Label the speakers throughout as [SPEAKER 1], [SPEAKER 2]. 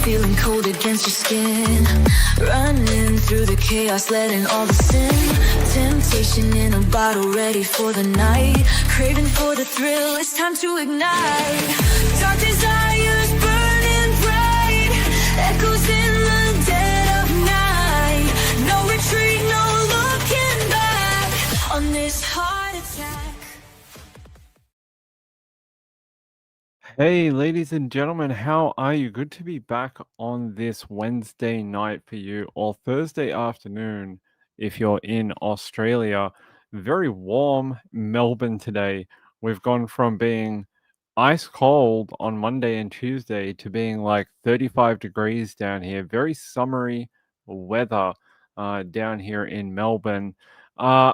[SPEAKER 1] feeling cold against your skin. Running through the chaos, letting all the sin. Temptation in a bottle, ready for the night. Craving for the thrill, it's time to ignite. Dark desires burning bright. Echoes in the dead of night. No retreat, no looking back on this heart attack.
[SPEAKER 2] Hey, ladies and gentlemen, how are you? Good to be back on this Wednesday night for you, or Thursday afternoon if you're in Australia. Very warm Melbourne today. We've gone from being ice cold on Monday and Tuesday to being like 35 degrees down here. Very summery weather down here in Melbourne. I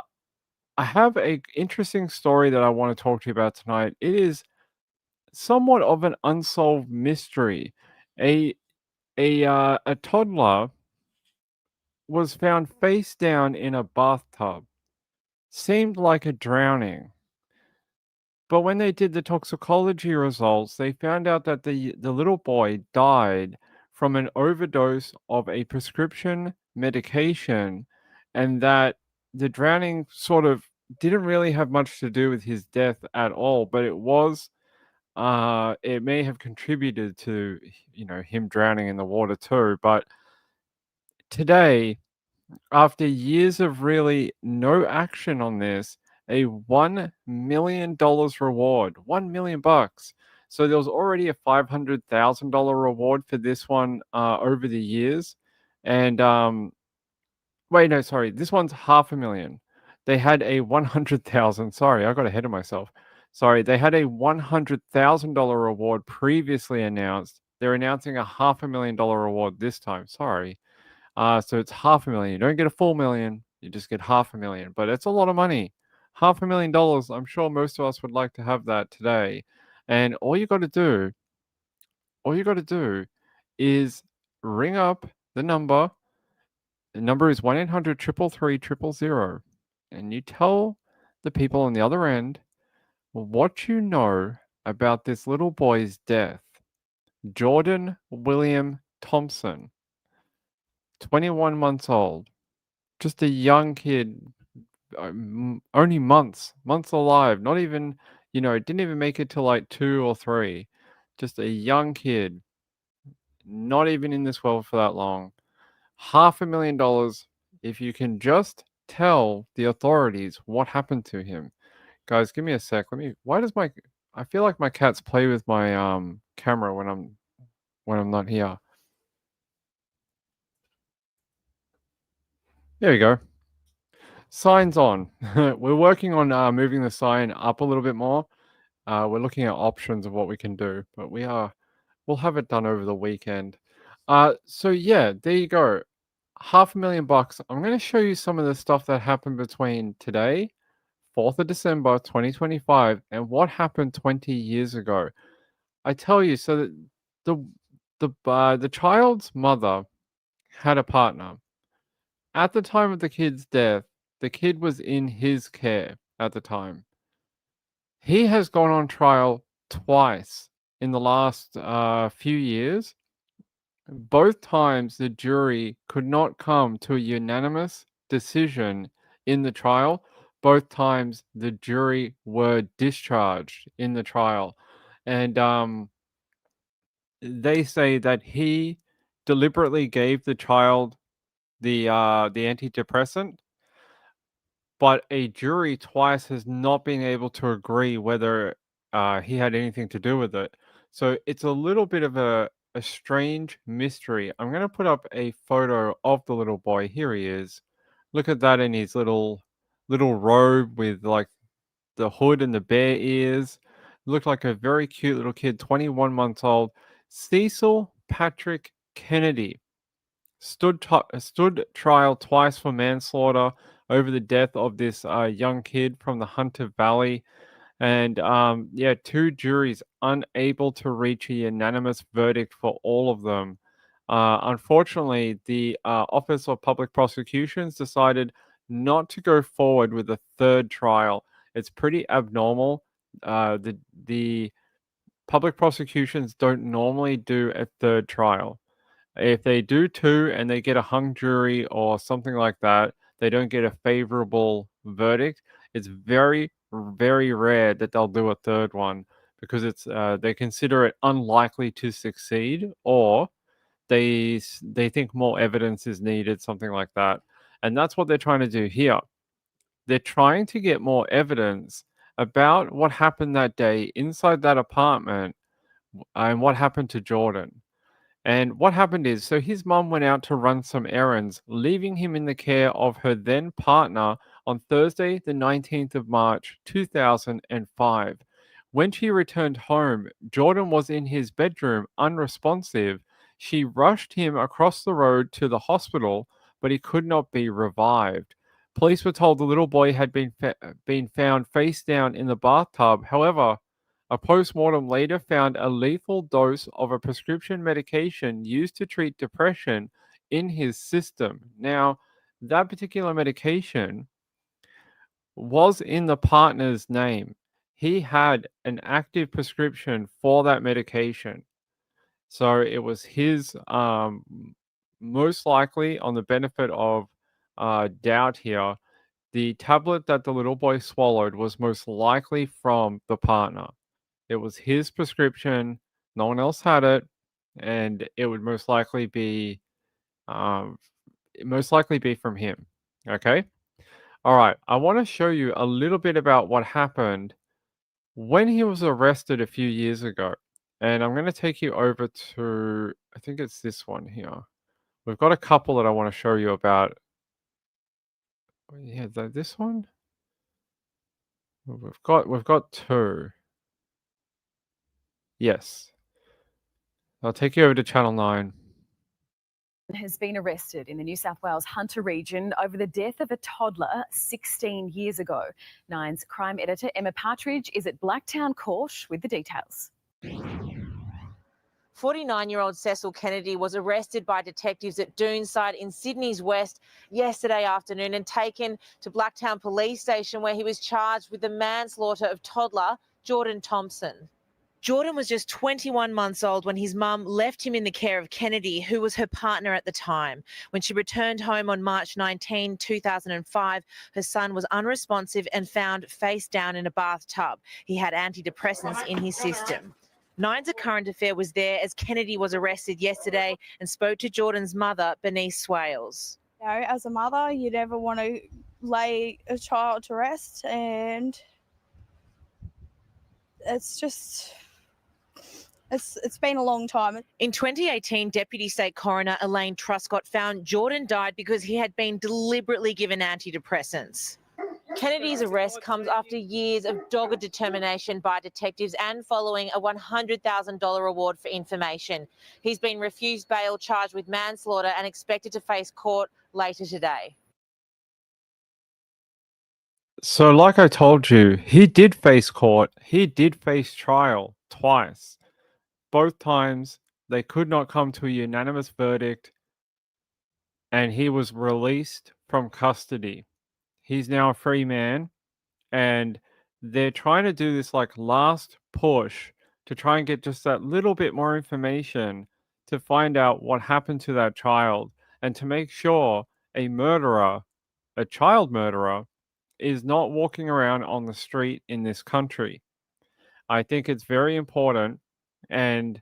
[SPEAKER 2] have a interesting story that I want to talk to you about tonight. It is somewhat of an unsolved mystery. A a toddler was found face down in a bathtub. Seemed like a drowning. But when they did the toxicology results, they found out that the little boy died from an overdose of a prescription medication, and that the drowning sort of didn't really have much to do with his death at all, but it may have contributed to, him drowning in the water too. But today, after years of really no action on this, a $1 million reward, 1 million bucks. So there was already a $500,000 reward for this one over the years, and wait, no, sorry, this one's half a million. They had a 100,000. Sorry, I got ahead of myself. Sorry, they had a $100,000 reward previously announced. They're announcing a $500,000 reward this time. Sorry. So it's half a million. You don't get a full million, you just get half a million. But it's a lot of money. $500,000. I'm sure most of us would like to have that today. And all you got to do is ring up the number. The number is 1-800-333-000. And you tell the people on the other end what you know about this little boy's death. Jordan William Thomson, 21 months old, just a young kid, only months alive, not even, didn't even make it to like 2 or 3. Just a young kid, not even in this world for that long. $500,000 if you can just tell the authorities what happened to him. Guys, give me a sec. I feel like my cats play with my camera when I'm not here. There we go. Sign's on. We're working on moving the sign up a little bit more. We're looking at options of what we can do, but we'll have it done over the weekend. So yeah, there you go. $500,000. I'm going to show you some of the stuff that happened between today, 4th of December 2025, and what happened 20 years ago. I tell you, so that the child's mother had a partner. At the time of the kid's death, the kid was in his care at the time. He has gone on trial twice in the last few years. Both times the jury could not come to a unanimous decision in the trial. Both times the jury were discharged in the trial. And they say that he deliberately gave the child the antidepressant, but a jury twice has not been able to agree whether he had anything to do with it. So it's a little bit of a strange mystery. I'm going to put up a photo of the little boy. Here he is. Look at that in his little robe with like the hood and the bear ears. Looked like a very cute little kid, 21 months old. Cecil Patrick Kennedy stood trial twice for manslaughter over the death of this young kid from the Hunter Valley. And two juries unable to reach a unanimous verdict for all of them. Unfortunately, the Office of Public Prosecutions decided not to go forward with a third trial. It's pretty abnormal. The public prosecutions don't normally do a third trial. If they do two and they get a hung jury or something like that, they don't get a favorable verdict. It's very, very rare that they'll do a third one because they consider it unlikely to succeed, or they think more evidence is needed, something like that. And that's what they're trying to do here. They're trying to get more evidence about what happened that day inside that apartment and what happened to Jordan. And what happened is, so his mum went out to run some errands, leaving him in the care of her then partner on Thursday, the 19th of March, 2005. When she returned home, Jordan was in his bedroom, unresponsive. She rushed him across the road to the hospital, but he could not be revived. Police were told the little boy had been found face down in the bathtub. However, a postmortem later found a lethal dose of a prescription medication used to treat depression in his system. Now, that particular medication was in the partner's name. He had an active prescription for that medication. So it was his, most likely, on the benefit of doubt here, the tablet that the little boy swallowed was most likely from the partner. It was his prescription, no one else had it, and it would um, most likely be from him. Okay? All right. I want to show you a little bit about what happened when he was arrested a few years ago. And I'm going to take you over to, I think it's this one here. We've got a couple that I want to show you about. Yeah, this one. We've got two. Yes. I'll take you over to channel 9.
[SPEAKER 3] Has been arrested in the New South Wales Hunter region over the death of a toddler 16 years ago. Nine's crime editor Emma Partridge is at Blacktown Court with the details.
[SPEAKER 4] 49-year-old Cecil Kennedy was arrested by detectives at Doonside in Sydney's West yesterday afternoon and taken to Blacktown Police Station, where he was charged with the manslaughter of toddler Jordan Thomson. Jordan was just 21 months old when his mum left him in the care of Kennedy, who was her partner at the time. When she returned home on March 19, 2005, her son was unresponsive and found face down in a bathtub. He had antidepressants in his system. Nine's A Current Affair was there as Kennedy was arrested yesterday and spoke to Jordan's mother, Bernice Swales.
[SPEAKER 5] You know, as a mother, you never want to lay a child to rest, and it's just... It's been a long time.
[SPEAKER 4] In 2018, Deputy State Coroner Elaine Truscott found Jordan died because he had been deliberately given antidepressants. Kennedy's arrest comes after years of dogged determination by detectives and following a $100,000 reward for information. He's been refused bail, charged with manslaughter and expected to face court later today.
[SPEAKER 2] So, like I told you, he did face court. He did face trial twice. Both times, they could not come to a unanimous verdict, and he was released from custody. He's now a free man, and they're trying to do this like last push to try and get just that little bit more information to find out what happened to that child and to make sure a murderer, a child murderer, is not walking around on the street in this country. I think it's very important, and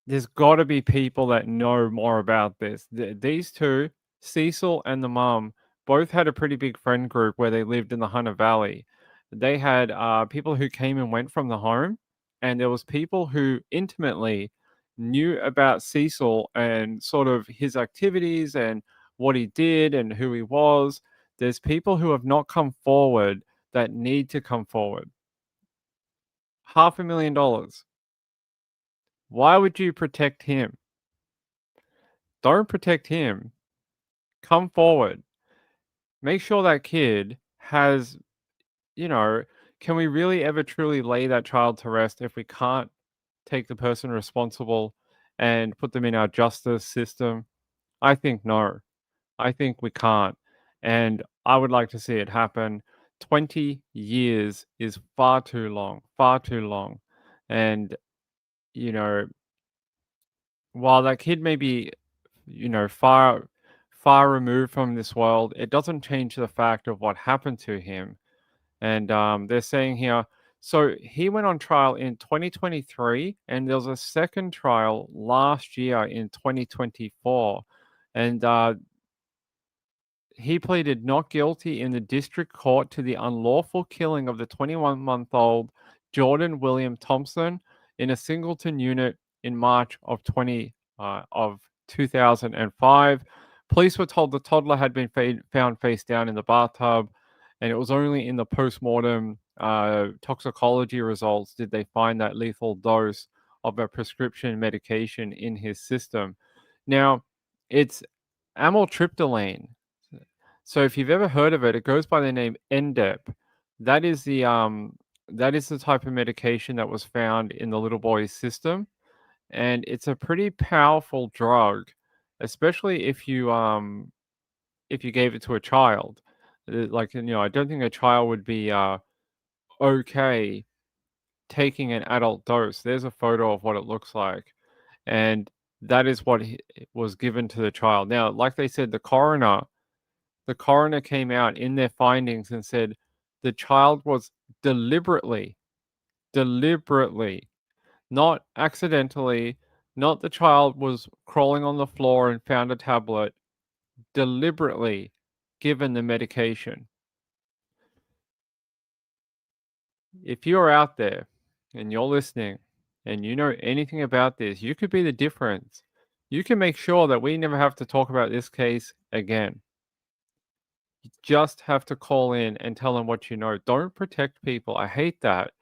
[SPEAKER 2] there's got to be people that know more about this. These two, Cecil and the mum, both had a pretty big friend group where they lived in the Hunter Valley. They had people who came and went from the home, and there was people who intimately knew about Cecil and sort of his activities and what he did and who he was. There's people who have not come forward that need to come forward. $500,000. Why would you protect him? Don't protect him. Come forward. Make sure that kid has, can we really ever truly lay that child to rest if we can't take the person responsible and put them in our justice system? I think no. I think we can't. And I would like to see it happen. 20 years is far too long, far too long. And, you know, while that kid may be, far removed from this world, it doesn't change the fact of what happened to him. And they're saying here, so he went on trial in 2023, and there was a second trial last year in 2024. And he pleaded not guilty in the district court to the unlawful killing of the 21-month-old Jordan William Thomson in a singleton unit in March of 2005. Police were told the toddler had been found face down in the bathtub, and it was only in the post-mortem toxicology results did they find that lethal dose of a prescription medication in his system. Now, it's amitriptyline. So if you've ever heard of it, it goes by the name NDEP. That is the type of medication that was found in the little boy's system, and it's a pretty powerful drug, especially if you gave it to a child. Like, I don't think a child would be okay taking an adult dose. There's a photo of what it looks like, and that is what was given to the child. Now, like they said, the coroner came out in their findings and said the child was deliberately, not accidentally, not the child was crawling on the floor and found a tablet, deliberately given the medication. If you're out there and you're listening and you know anything about this, you could be the difference. You can make sure that we never have to talk about this case again. You just have to call in and tell them what you know. Don't protect people. I hate that.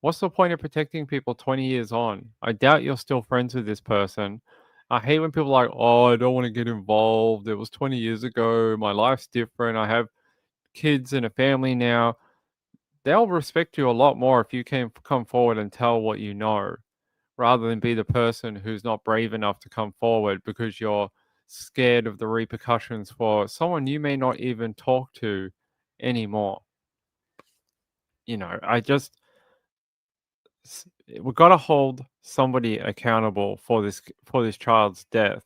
[SPEAKER 2] What's the point of protecting people 20 years on? I doubt you're still friends with this person. I hate when people are like, oh, I don't want to get involved. It was 20 years ago. My life's different. I have kids and a family now. They'll respect you a lot more if you can come forward and tell what you know, rather than be the person who's not brave enough to come forward because you're scared of the repercussions for someone you may not even talk to anymore. We've got to hold somebody accountable for this child's death.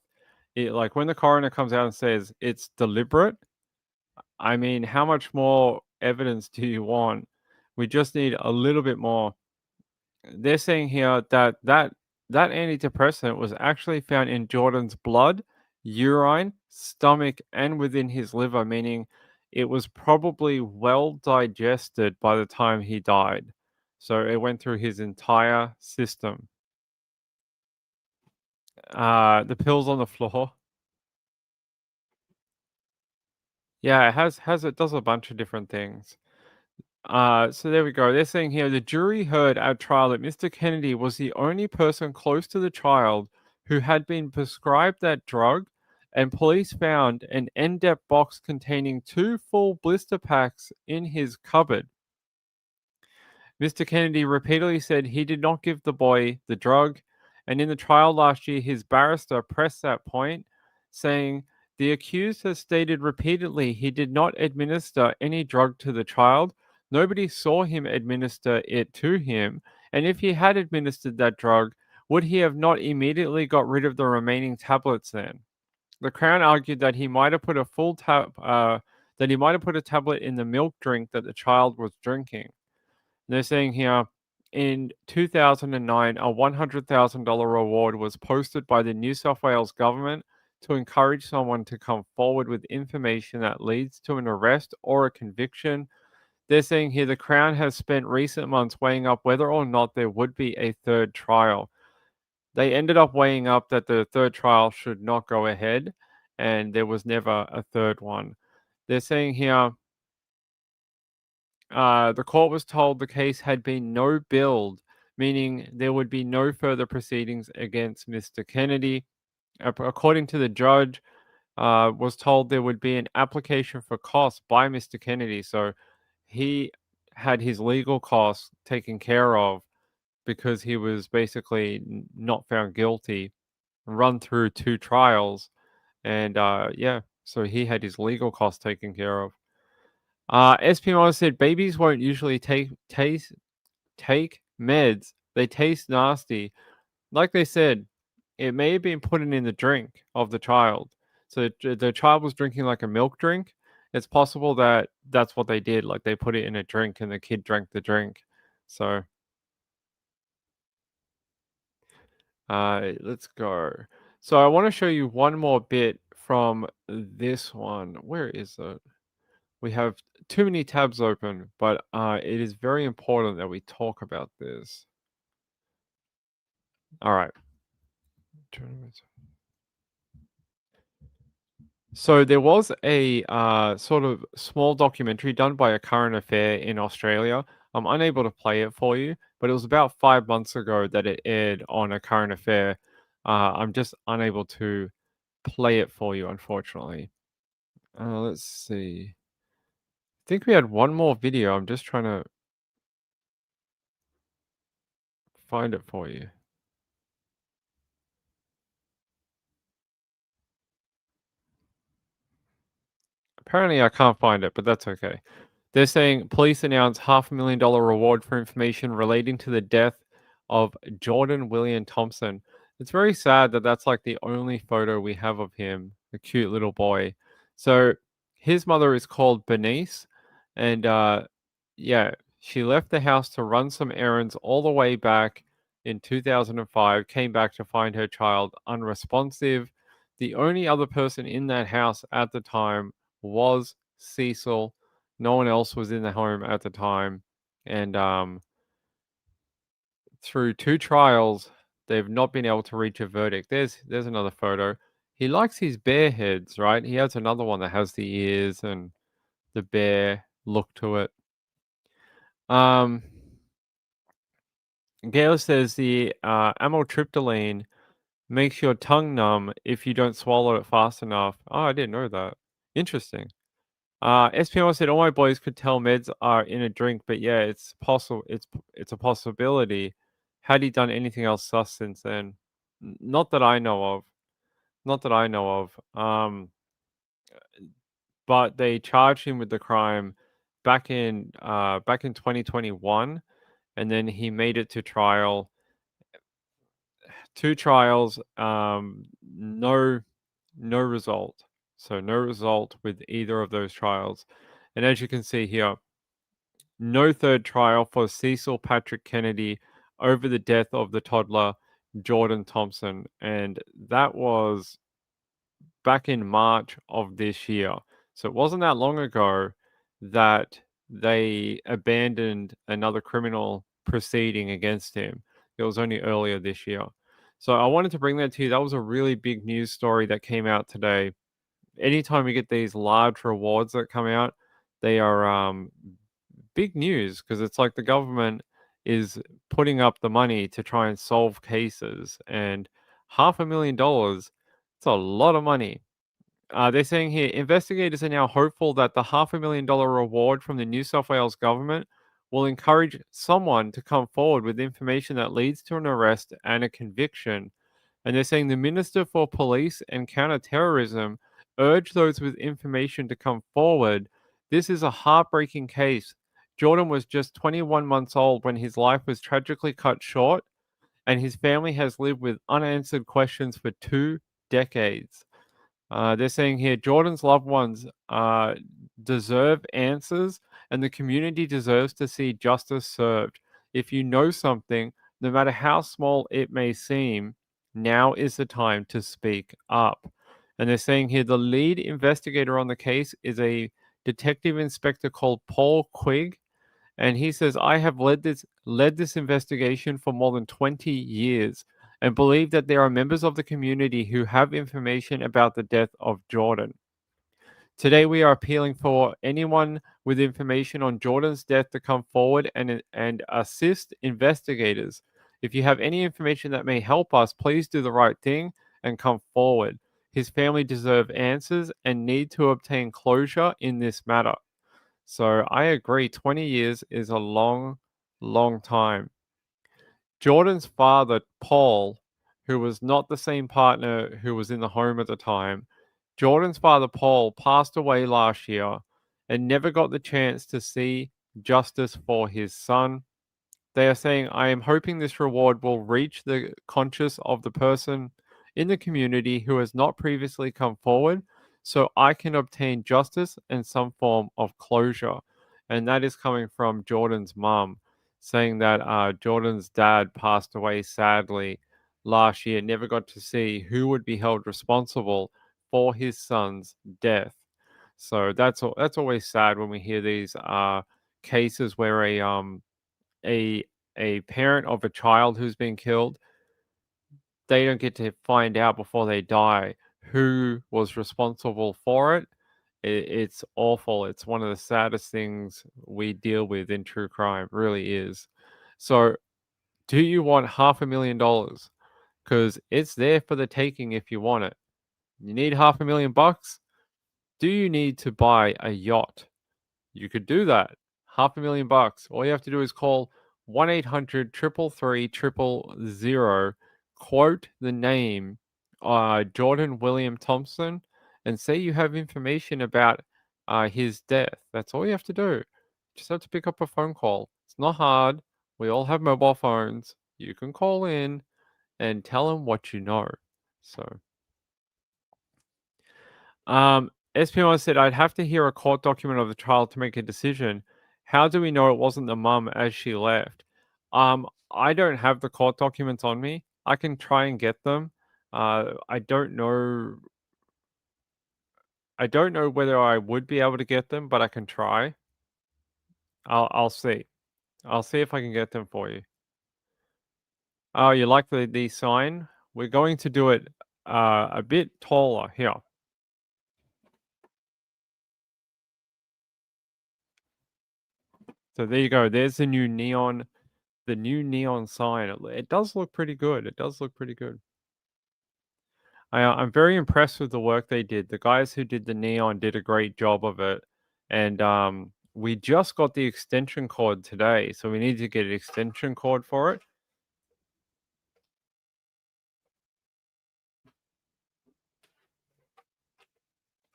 [SPEAKER 2] Like when the coroner comes out and says it's deliberate, I mean, how much more evidence do you want? We just need a little bit more. They're saying here that antidepressant was actually found in Jordan's blood, urine, stomach, and within his liver, meaning it was probably well digested by the time he died. So it went through his entire system. The pills on the floor. Yeah, it does a bunch of different things. So there we go. They're saying here the jury heard at trial that Mr. Kennedy was the only person close to the child who had been prescribed that drug, and police found an NDEP box containing 2 full blister packs in his cupboard. Mr. Kennedy repeatedly said he did not give the boy the drug, and in the trial last year, his barrister pressed that point, saying the accused has stated repeatedly he did not administer any drug to the child. Nobody saw him administer it to him, and if he had administered that drug, would he have not immediately got rid of the remaining tablets then? The Crown argued that he might have put a tablet in the milk drink that the child was drinking. They're saying here, in 2009, a $100,000 reward was posted by the New South Wales government to encourage someone to come forward with information that leads to an arrest or a conviction. They're saying here the Crown has spent recent months weighing up whether or not there would be a third trial. They ended up weighing up that the third trial should not go ahead, and there was never a third one. They're saying here, the court was told the case had been no billed, meaning there would be no further proceedings against Mr. Kennedy. According to the judge, was told there would be an application for costs by Mr. Kennedy. So he had his legal costs taken care of because he was basically not found guilty, run through 2 trials. And so he had his legal costs taken care of. SPMO said babies won't usually take meds. They taste nasty. Like they said, it may have been put in the drink of the child. So the child was drinking like a milk drink. It's possible that that's what they did. Like they put it in a drink and the kid drank the drink. So let's go. So I want to show you one more bit from this one. Where is it? We have too many tabs open, but it is very important that we talk about this. All right. So there was a sort of small documentary done by a current affair in Australia. I'm unable to play it for you, but it was about 5 months ago that it aired on a current affair. I'm just unable to play it for you, unfortunately. Let's see. I think we had one more video. I'm just trying to find it for you. Apparently, I can't find it, but that's okay. They're saying police announce $500,000 reward for information relating to the death of Jordan William Thomson. It's very sad that that's like the only photo we have of him, a cute little boy. So his mother is called Bernice, and yeah, she left the house to run some errands all the way back in 2005, came back to find her child unresponsive. The only other person in that house at the time was Cecil. No one else was in the home at the time. And through 2 trials, they've not been able to reach a verdict. There's another photo. He likes his bear heads, right? He has another one that has the ears and the bear look to it. Gail says the amitriptyline makes your tongue numb if you don't swallow it fast enough. Oh, I didn't know that. Interesting. SPM said all my boys could tell meds are in a drink, but yeah, it's possible. It's a possibility. Had he done anything else sus since then? Not that I know of. Not that I know of. But they charged him with the crime back in 2021, and then he made it to trial. 2 trials, no result. So no result with either of those trials. And as you can see here, no third trial for Cecil Patrick Kennedy over the death of the toddler Jordan Thomson. And that was back in March of this year. So it wasn't that long ago that they abandoned another criminal proceeding against him. It was only earlier this year. So I wanted to bring that to you. That was a really big news story that came out today. Anytime we get these large rewards that come out, they are big news because it's like the government is putting up the money to try and solve cases, and $500,000, it's a lot of money. They're saying here investigators are now hopeful that the $500,000 reward from the New South Wales government will encourage someone to come forward with information that leads to an arrest and a conviction. And they're saying the Minister for Police and Counterterrorism urged those with information to come forward. This is a heartbreaking case. Jordan was just 21 months old when his life was tragically cut short, and his family has lived with unanswered questions for 2 decades. They're saying here Jordan's loved ones deserve answers, and the community deserves to see justice served. If you know something, no matter how small it may seem, now is the time to speak up. And they're saying here the lead investigator on the case is a detective inspector called Paul Quigg. And he says, I have led this investigation for more than 20 years and believe that there are members of the community who have information about the death of Jordan. Today, we are appealing for anyone with information on Jordan's death to come forward and assist investigators. If you have any information that may help us, please do the right thing and come forward. His family deserve answers and need to obtain closure in this matter. So I agree, 20 years is a long, long time. Jordan's father, Paul, who was not the same partner who was in the home at the time, Jordan's father, Paul, passed away last year and never got the chance to see justice for his son. They are saying, I am hoping this reward will reach the conscience of the person in the community who has not previously come forward, so I can obtain justice and some form of closure. And that is coming from Jordan's mum, saying that Jordan's dad passed away sadly last year, never got to see who would be held responsible for his son's death. So that's always sad when we hear these cases where a a parent of a child who's been killed, they don't get to find out before they die who was responsible for it. It's awful. It's one of the saddest things we deal with in true crime. Really is. So, do you want $500,000? Because it's there for the taking if you want it. You need $500,000 bucks. Do you need to buy a yacht? You could do that. $500,000 bucks. All you have to do is call 1-800-333-000. Quote the name Jordan William Thomson and say you have information about his death. That's all you have to do. Just have to pick up a phone call. It's not hard. We all have mobile phones. You can call in and tell them what you know. So, SPI said, I'd have to hear a court document of the trial to make a decision. How do we know it wasn't the mum as she left? I don't have the court documents on me. I can try and get them. I don't know. I don't know whether I would be able to get them, but I can try. I'll see. I'll see if I can get them for you. Oh, you like the sign? We're going to do it a bit taller here. So there you go. There's the new neon sign. It does look pretty good. It does look pretty good. I'm very impressed with the work they did. The guys who did the neon did a great job of it. And we just got the extension cord today, so we need to get an extension cord for it.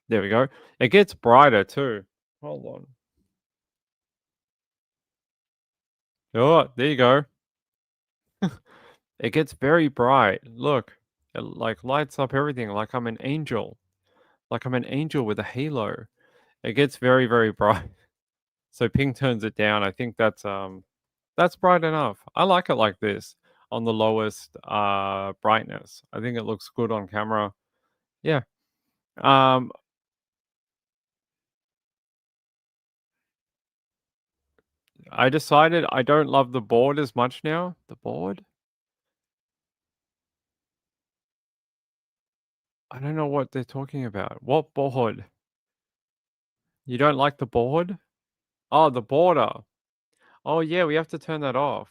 [SPEAKER 2] There we go. It gets brighter too. Hold on. Oh, there you go. It gets very bright. Look, it like lights up everything like I'm an angel. Like I'm an angel with a halo. It gets very, very bright. So ping turns it down. I think that's bright enough. I like it like this on the lowest brightness. I think it looks good on camera. Yeah. I decided I don't love the board as much now. The board? I don't know what they're talking about. What board? You don't like the board? Oh, the border. Oh yeah, we have to turn that off.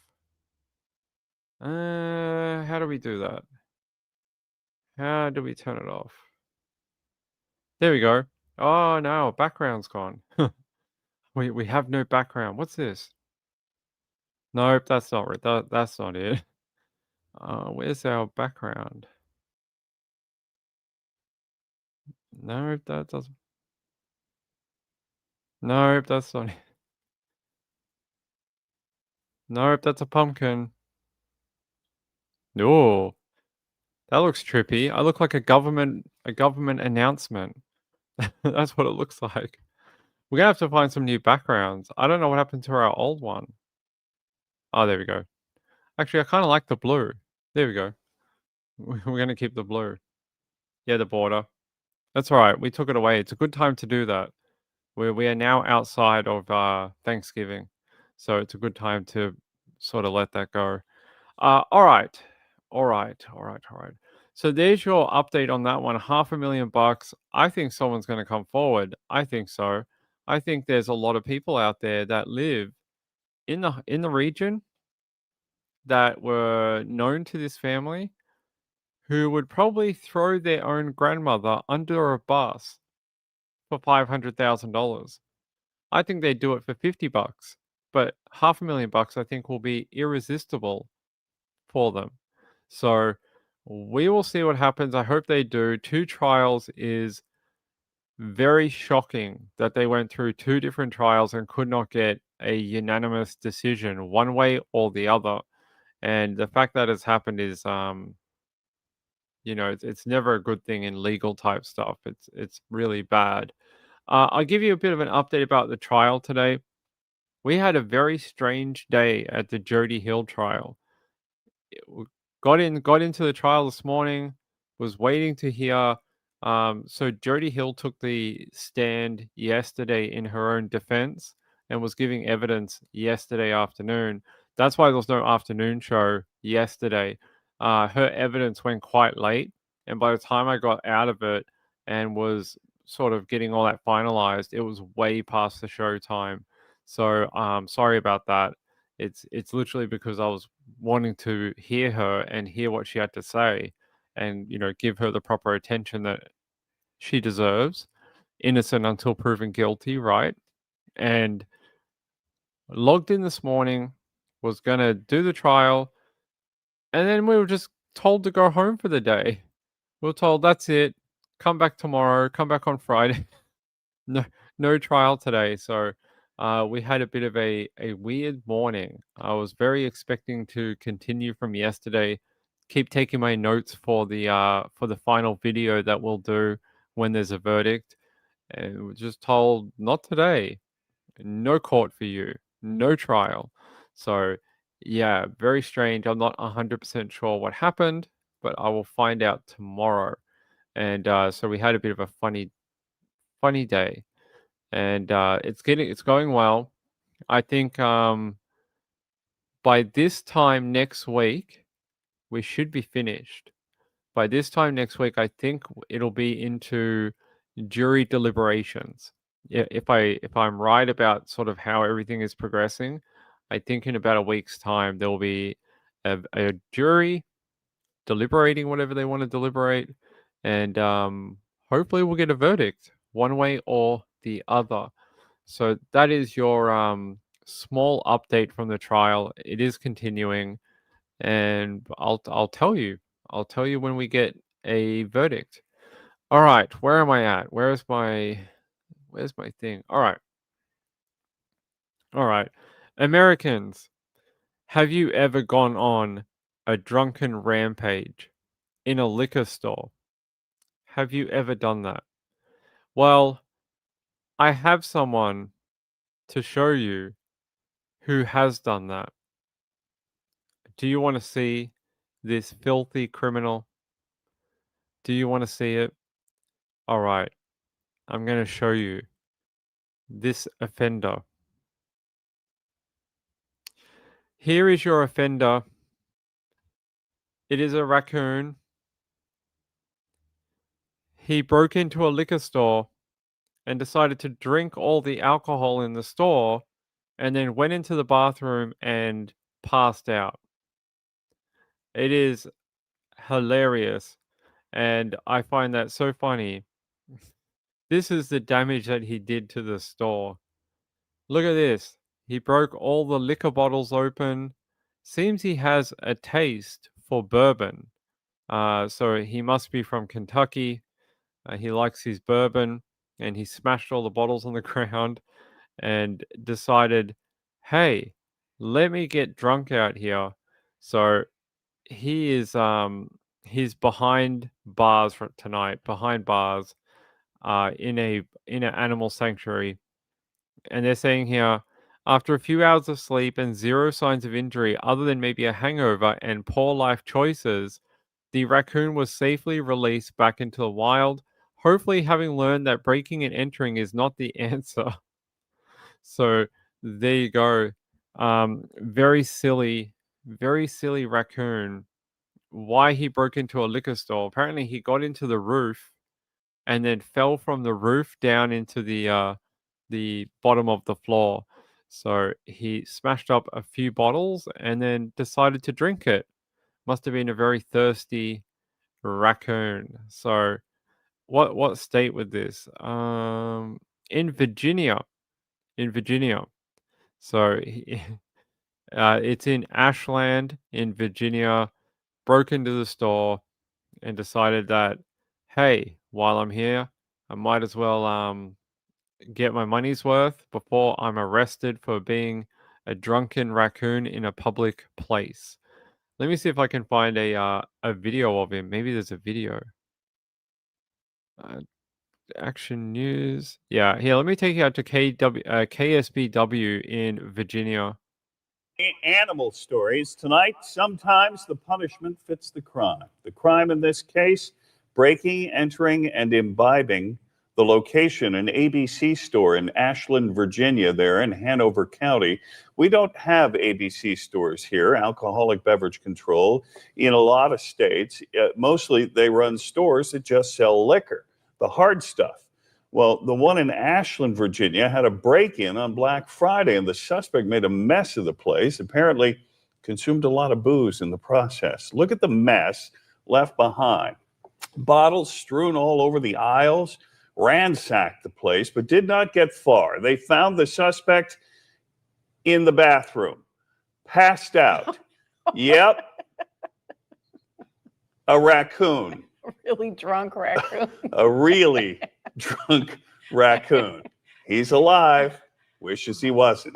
[SPEAKER 2] How do we do that? How do we turn it off? There we go. Oh no, background's gone. We have no background. What's this? Nope, that's not right. That's not it. Where's our background? Nope, that doesn't. Nope, that's not it. Nope, that's a pumpkin. No, that looks trippy. I look like a government announcement. That's what it looks like. We're gonna have to find some new backgrounds. I don't know what happened to our old one. Oh, there we go. Actually, I kind of like the blue. There we go. We're gonna keep the blue. Yeah, the border. That's all right. We took it away. It's a good time to do that. We are now outside of Thanksgiving, so it's a good time to sort of let that go. All right, all right, all right, all right. So there's your update on that one. $500,000 bucks. I think someone's going to come forward. I think so. I think there's a lot of people out there that live in the region that were known to this family who would probably throw their own grandmother under a bus for $500,000. I think they'd do it for 50 bucks, but $500,000 bucks I think will be irresistible for them. So we will see what happens. I hope they do. 2 trials is very shocking that they went through 2 different trials and could not get a unanimous decision one way or the other. And the fact that it's happened is, it's never a good thing in legal type stuff. It's really bad. I'll give you a bit of an update about the trial today. We had a very strange day at the Jody Hill trial. Got into the trial this morning, was waiting to hear. So Jody Hill took the stand yesterday in her own defense and was giving evidence yesterday afternoon. That's why there was no afternoon show yesterday. Her evidence went quite late, and by the time I got out of it and was sort of getting all that finalized, it was way past the show time. So sorry about that. It's literally because I was wanting to hear her and hear what she had to say and give her the proper attention that she deserves, innocent until proven guilty, right? And logged in this morning, was going to do the trial, and then we were just told to go home for the day. We were told that's it, come back tomorrow, come back on Friday. No trial today. So we had a bit of a weird morning. I was very expecting to continue from yesterday, keep taking my notes for the final video that we'll do when there's a verdict, and we're just told not today. No court for you, no trial. So yeah, very strange. I'm not 100% sure what happened, but I will find out tomorrow. And so we had a bit of a funny day, and it's going well. I think by this time next week we should be finished. By this time next week, I think it'll be into jury deliberations. If I'm right about sort of how everything is progressing, I think in about a week's time there will be a jury deliberating whatever they want to deliberate, and hopefully we'll get a verdict one way or the other. So that is your small update from the trial. It is continuing, and I'll tell you. I'll tell you when we get a verdict. All right, where am I at? Where's my thing? All right. All right. Americans, have you ever gone on a drunken rampage in a liquor store? Have you ever done that? Well, I have someone to show you who has done that. Do you want to see this filthy criminal? Do you want to see it? All right. I'm going to show you this offender. Here is your offender. It is a raccoon. He broke into a liquor store and decided to drink all the alcohol in the store and then went into the bathroom and passed out. It is hilarious, and I find that so funny. This is the damage that he did to the store. Look at this. He broke all the liquor bottles open. Seems he has a taste for bourbon. So he must be from Kentucky. He likes his bourbon, and he smashed all the bottles on the ground and decided, hey, let me get drunk out here. So he is he's behind bars for tonight, behind bars, in an animal sanctuary. And they're saying here, after a few hours of sleep and zero signs of injury other than maybe a hangover and poor life choices, the raccoon was safely released back into the wild, hopefully having learned that breaking and entering is not the answer. So there you go. Very silly raccoon. Why he broke into a liquor store? Apparently he got into the roof and then fell from the roof down into the bottom of the floor. So he smashed up a few bottles and then decided to drink it. Must have been a very thirsty raccoon. So what state was this? In Virginia. In Virginia. So it's in Ashland in Virginia. Broke into the store and decided that, hey, while I'm here, I might as well get my money's worth before I'm arrested for being a drunken raccoon in a public place. Let me see if I can find a video of him. Maybe there's a video. Action news. Yeah, here, let me take you out to KSBW in Virginia.
[SPEAKER 6] Animal stories. Tonight, sometimes the punishment fits the crime. The crime in this case, breaking, entering, and imbibing. The location, an ABC store in Ashland, Virginia, there in Hanover County. We don't have ABC stores here, alcoholic beverage control, in a lot of states. Mostly they run stores that just sell liquor, the hard stuff. Well, the one in Ashland, Virginia, had a break-in on Black Friday, and the suspect made a mess of the place, apparently consumed a lot of booze in the process. Look at the mess left behind. Bottles strewn all over the aisles, ransacked the place, but did not get far. They found the suspect in the bathroom, passed out. Yep. A raccoon.
[SPEAKER 7] Really drunk raccoon.
[SPEAKER 6] A really drunk raccoon. He's alive. Wishes he wasn't.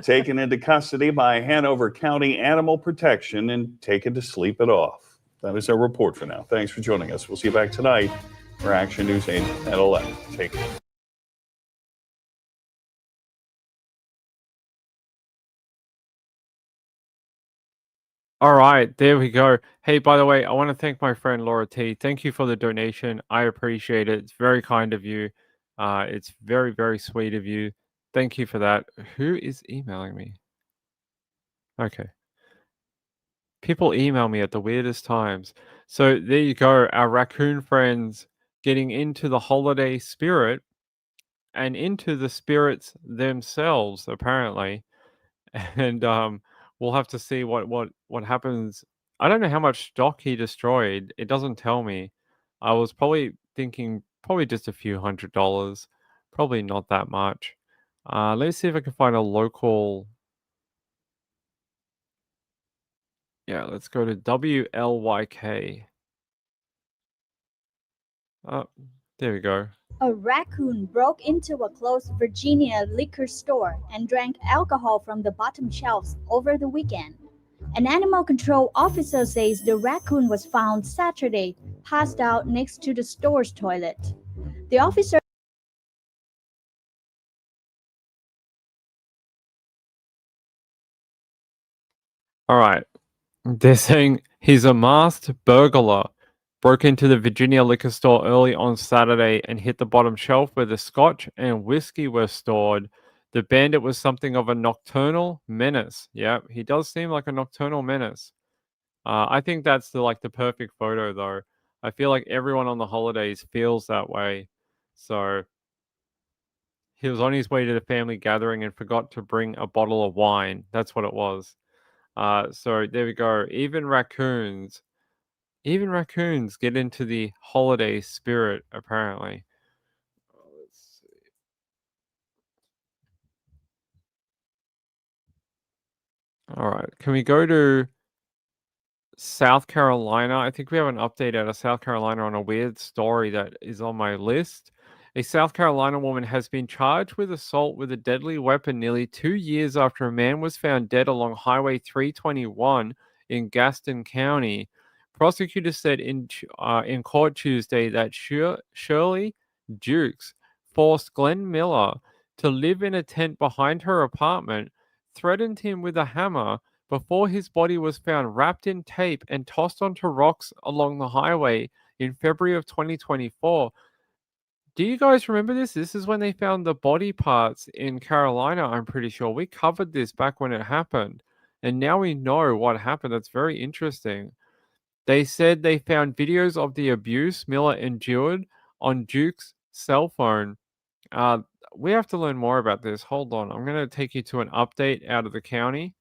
[SPEAKER 6] Taken into custody by Hanover County Animal Protection and taken to sleep it off. That is our report for now. Thanks for joining us. We'll see you back tonight for Action News 8 at 11. Take care.
[SPEAKER 2] All right, there we go. Hey, by the way, I want to thank my friend Laura T. Thank you for the donation. I appreciate it. It's very kind of you. It's very, very sweet of you. Thank you for that. Who is emailing me? Okay. People email me at the weirdest times. So there you go. Our raccoon friends getting into the holiday spirit and into the spirits themselves, apparently. And we'll have to see what happens. I don't know how much stock he destroyed. It doesn't tell me. I was probably thinking just a few $100s. Probably not that much. Let's see if I can find a local. Yeah, let's go to WLYK. Oh, there we go.
[SPEAKER 8] A raccoon broke into a closed Virginia liquor store and drank alcohol from the bottom shelves over the weekend. An animal control officer says the raccoon was found Saturday, passed out next to the store's toilet. The officer
[SPEAKER 2] All right. They're saying he's a masked burglar. Broke into the Virginia liquor store early on Saturday and hit the bottom shelf where the scotch and whiskey were stored. The bandit was something of a nocturnal menace. Yeah, he does seem like a nocturnal menace. I think that's the perfect photo, though. I feel like everyone on the holidays feels that way. So he was on his way to the family gathering and forgot to bring a bottle of wine. That's what it was. So there we go. Even raccoons get into the holiday spirit, apparently. Let's see. All right. Can we go to South Carolina? I think we have an update out of South Carolina on a weird story that is on my list. A South Carolina woman has been charged with assault with a deadly weapon nearly 2 years after a man was found dead along Highway 321 in Gaston County. Prosecutors said in court Tuesday that Shirley Dukes forced Glenn Miller to live in a tent behind her apartment, threatened him with a hammer before his body was found wrapped in tape and tossed onto rocks along the highway in February of 2024. Do you guys remember this? This is when they found the body parts in Carolina, I'm pretty sure. We covered this back when it happened. And now we know what happened. That's very interesting. They said they found videos of the abuse Miller endured on Duke's cell phone. We have to learn more about this. Hold on. I'm going to take you to an update out of the county.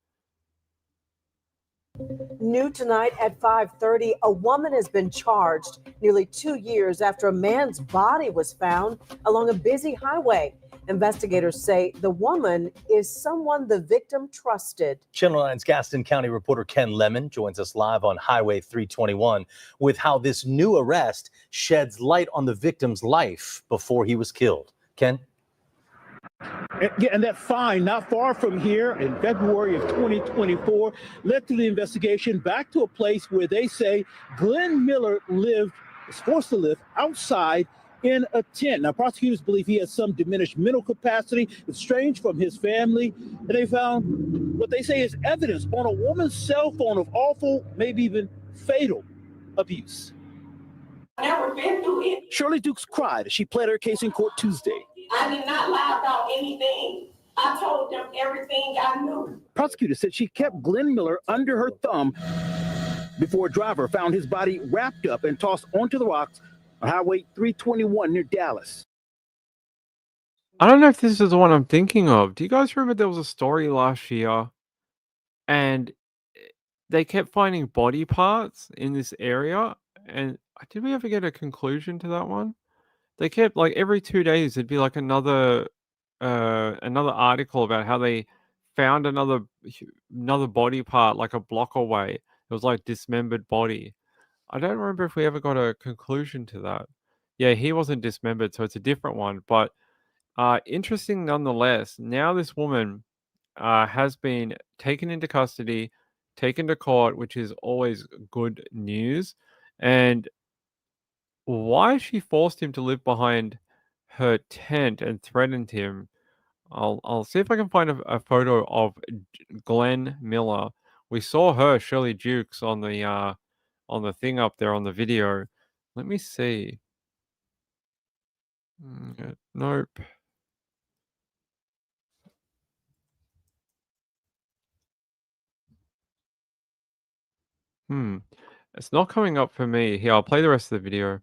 [SPEAKER 9] New tonight at 5:30, a woman has been charged nearly 2 years after a man's body was found along a busy highway. Investigators say the woman is someone the victim trusted.
[SPEAKER 10] Channel 9's Gaston County reporter Ken Lemon joins us live on Highway 321 with how this new arrest sheds light on the victim's life before he was killed. Ken?
[SPEAKER 11] And that fine, not far from here in February of 2024, led to the investigation back to a place where they say Glenn Miller was forced to live outside in a tent. Now, prosecutors believe he has some diminished mental capacity, estranged from his family, and they found what they say is evidence on a woman's cell phone of awful, maybe even fatal abuse.
[SPEAKER 12] Never been through it.
[SPEAKER 11] Shirley Dukes cried as she pled her case in court Tuesday.
[SPEAKER 12] I did not lie about anything. I told them everything I knew.
[SPEAKER 11] Prosecutors said she kept Glenn Miller under her thumb before a driver found his body wrapped up and tossed onto the rocks on Highway 321 near Dallas.
[SPEAKER 2] I don't know if this is the one I'm thinking of. Do you guys remember there was a story last year and they kept finding body parts in this area? And did we ever get a conclusion to that one? They kept like every 2 days there'd be like another article about how they found another body part like a block away. It was like dismembered body. I don't remember if we ever got a conclusion to that. Yeah, he wasn't dismembered, so it's a different one. But interesting nonetheless. Now this woman has been taken into custody, taken to court, which is always good news. And why she forced him to live behind her tent and threatened him. I'll see if I can find a photo of Glenn Miller. We saw her, Shirley Dukes, on the thing up there on the video. Let me see. Nope. It's not coming up for me. Here, I'll play the rest of the video.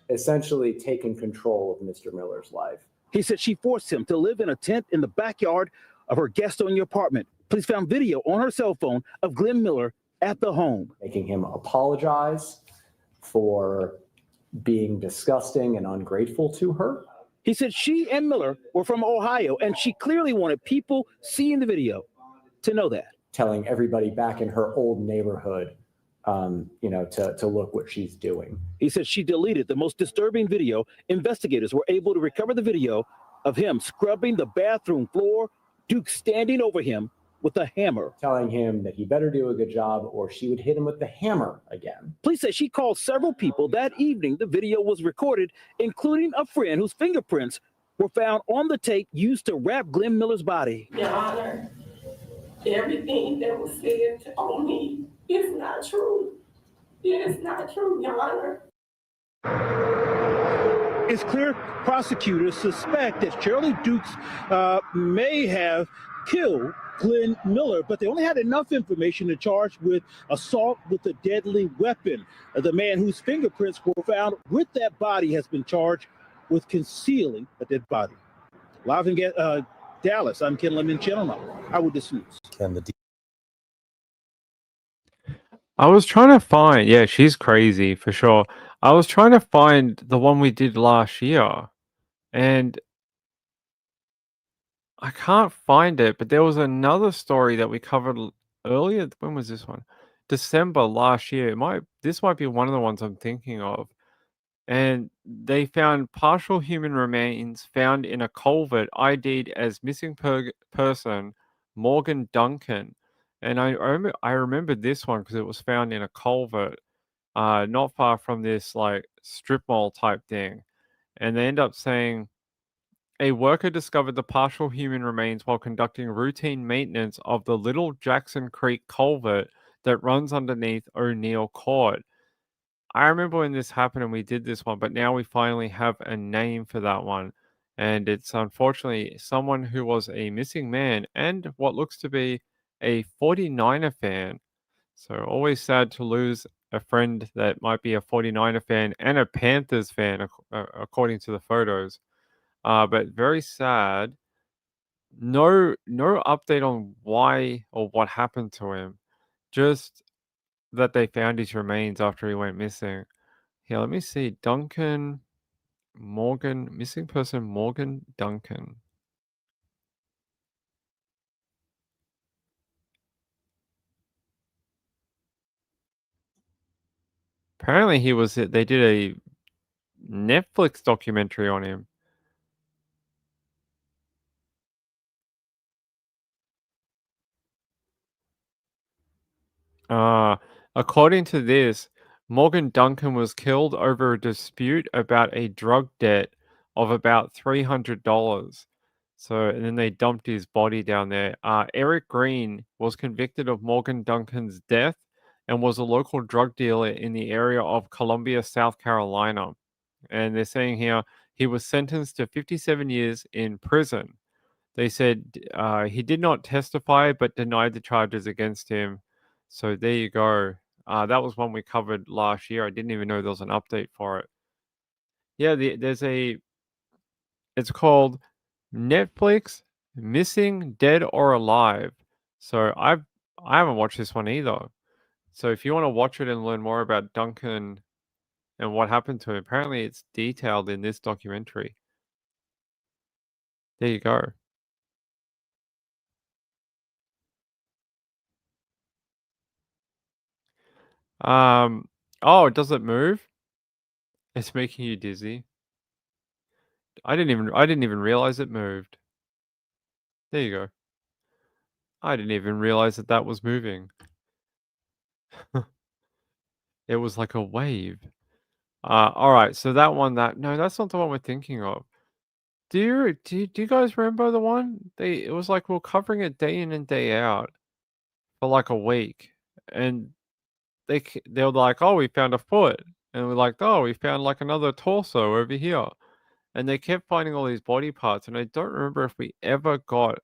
[SPEAKER 13] Essentially taken control of Mr. Miller's life.
[SPEAKER 11] He said she forced him to live in a tent in the backyard of her guest-only apartment. Police found video on her cell phone of Glenn Miller at the home.
[SPEAKER 13] Making him apologize for being disgusting and ungrateful to her.
[SPEAKER 11] He said she and Miller were from Ohio, and she clearly wanted people seeing the video to know that.
[SPEAKER 13] Telling everybody back in her old neighborhood, to look what she's doing.
[SPEAKER 11] He said she deleted the most disturbing video. Investigators were able to recover the video of him scrubbing the bathroom floor, Duke standing over him with a hammer.
[SPEAKER 13] Telling him that he better do a good job or she would hit him with the hammer again.
[SPEAKER 11] Police say she called several people that evening. The video was recorded, including a friend whose fingerprints were found on the tape used to wrap Glenn Miller's body.
[SPEAKER 12] Your Honor, everything that was said on me is not true. It is not true, Your Honor.
[SPEAKER 11] It's clear prosecutors suspect that Shirley Dukes may have killed Glenn Miller, but they only had enough information to charge with assault with a deadly weapon. The man whose fingerprints were found with that body has been charged with concealing a dead body. Live in Dallas, I'm Ken Lemon, Channel 9 Eyewitness News.
[SPEAKER 2] I was trying to find, yeah, she's crazy for sure. I was trying to find the one we did last year, and I can't find it, but there was another story that we covered earlier. When was this one? December last year. This might be one of the ones I'm thinking of. And they found partial human remains found in a culvert ID'd as missing person Morgan Duncan. And I remember this one because it was found in a culvert not far from this like strip mall type thing. And they end up saying a worker discovered the partial human remains while conducting routine maintenance of the Little Jackson Creek culvert that runs underneath O'Neill Court. I remember when this happened and we did this one, but now we finally have a name for that one. And it's unfortunately someone who was a missing man and what looks to be a 49er fan. So always sad to lose a friend that might be a 49er fan and a Panthers fan, according to the photos. But very sad. No update on why or what happened to him. Just that they found his remains after he went missing. Here, let me see. Missing person Morgan Duncan. Apparently they did a Netflix documentary on him. According to this, Morgan Duncan was killed over a dispute about a drug debt of about $300. So, and then they dumped his body down there. Eric Green was convicted of Morgan Duncan's death and was a local drug dealer in the area of Columbia, South Carolina. And they're saying here he was sentenced to 57 years in prison. They said he did not testify but denied the charges against him. So there you go. That was one we covered last year. I didn't even know there was an update for it. Yeah, it's called Netflix Missing Dead or Alive. So I haven't watched this one either. So if you want to watch it and learn more about Duncan and what happened to him, apparently it's detailed in this documentary. There you go. Oh, does it move? It's making you dizzy. I didn't even realize it moved. There you go. I didn't even realize that that was moving. It was like a wave. All right. So that one, no, that's not the one we're thinking of. Do you guys remember the one? It was like we're covering it day in and day out for like a week, and they were like, oh, we found a foot, and we're like, oh, we found like another torso over here, and they kept finding all these body parts, and I don't remember if we ever got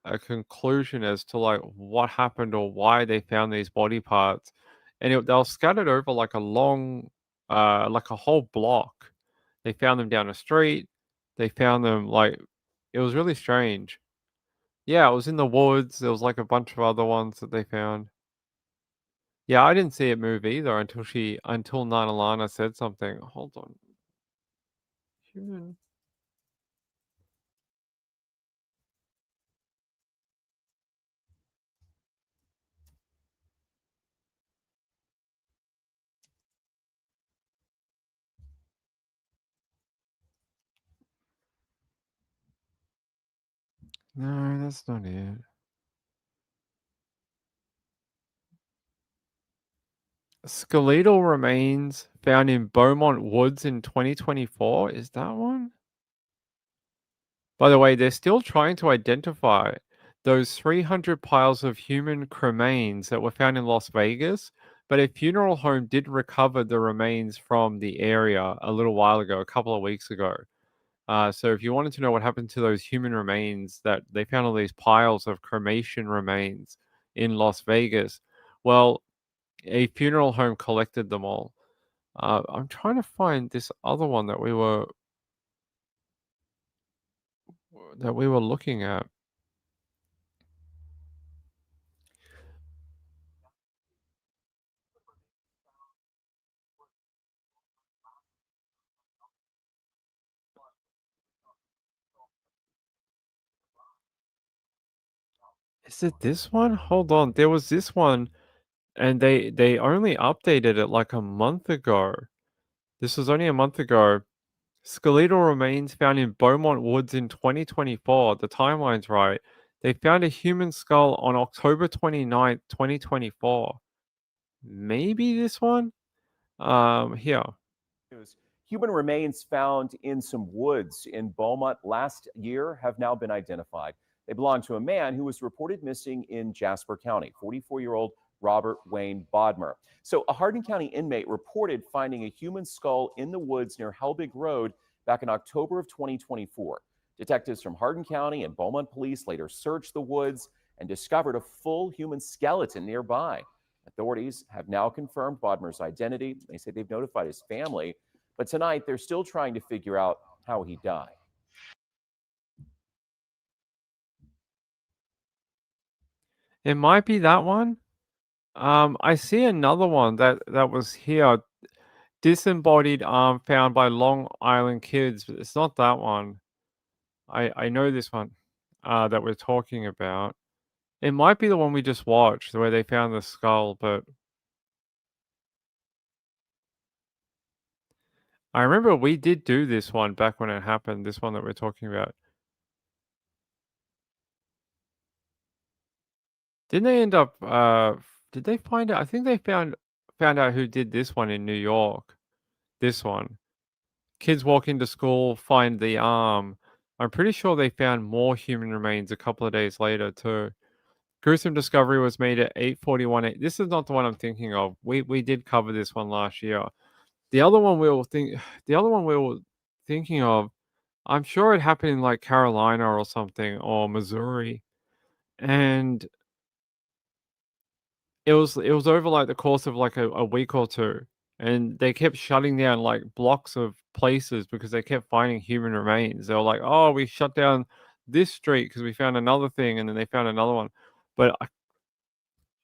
[SPEAKER 2] a conclusion as to like what happened or why they found these body parts, and they were scattered over like a long, like a whole block. They found them down a street. They found them like it was really strange. Yeah, it was in the woods. There was like a bunch of other ones that they found. Yeah, I didn't see it move either until Nana Lana said something. Hold on. Human. No, that's not it. Skeletal remains found in Beaumont Woods in 2024. Is that one? By the way, they're still trying to identify those 300 piles of human cremains that were found in Las Vegas, but a funeral home did recover the remains from the area a little while ago, a couple of weeks ago. So if you wanted to know what happened to those human remains, that they found all these piles of cremation remains in Las Vegas, well, a funeral home collected them all. I'm trying to find this other one that we were looking at. Is it this one? Hold on. There was this one, and they only updated it like a month ago. This was only a month ago. Skeletal remains found in Beaumont Woods in 2024. The timeline's right. They found a human skull on October 29th, 2024. Maybe this one? Here.
[SPEAKER 14] Human remains found in some woods in Beaumont last year have now been identified. They belong to a man who was reported missing in Jasper County, 44-year-old Robert Wayne Bodmer. So a Hardin County inmate reported finding a human skull in the woods near Helbig Road back in October of 2024. Detectives from Hardin County and Beaumont police later searched the woods and discovered a full human skeleton nearby. Authorities have now confirmed Bodmer's identity. They say they've notified his family, but tonight they're still trying to figure out how he died.
[SPEAKER 2] It might be that one. I see another one that was here. Disembodied arm found by Long Island kids, but it's not that one. I know this one that we're talking about. It might be the one we just watched where they found the skull, but I remember we did do this one back when it happened, this one that we're talking about. Didn't they end up Did they find out? I think they found out who did this one in New York. This one. Kids walk into school, find the arm. I'm pretty sure they found more human remains a couple of days later too. Gruesome discovery was made at 8:41. This is not the one I'm thinking of. We did cover this one last year. The other one the other one we were thinking of, I'm sure it happened in like Carolina or something or Missouri. And it was over like the course of like a week or two. And they kept shutting down like blocks of places because they kept finding human remains. They were like, "Oh, we shut down this street because we found another thing," and then they found another one. But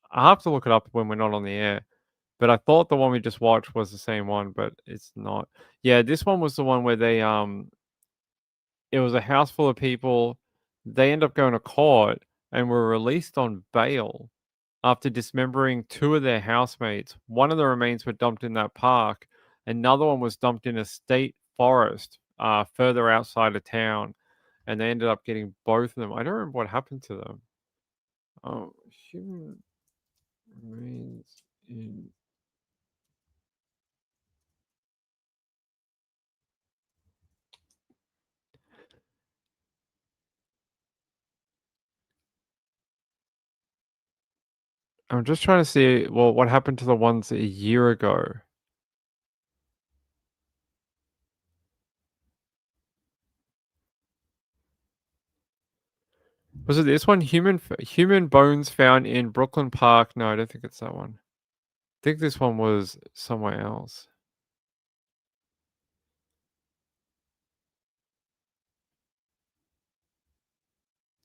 [SPEAKER 2] I have to look it up when we're not on the air. But I thought the one we just watched was the same one, but it's not. Yeah, this one was the one where it was a house full of people. They end up going to court and were released on bail after dismembering two of their housemates. One of the remains were dumped in that park. Another one was dumped in a state forest further outside of town. And they ended up getting both of them. I don't remember what happened to them. Oh, human remains in. I'm just trying to see, well, what happened to the ones a year ago. Was it this one? Human bones found in Brooklyn Park? No, I don't think it's that one. I think this one was somewhere else.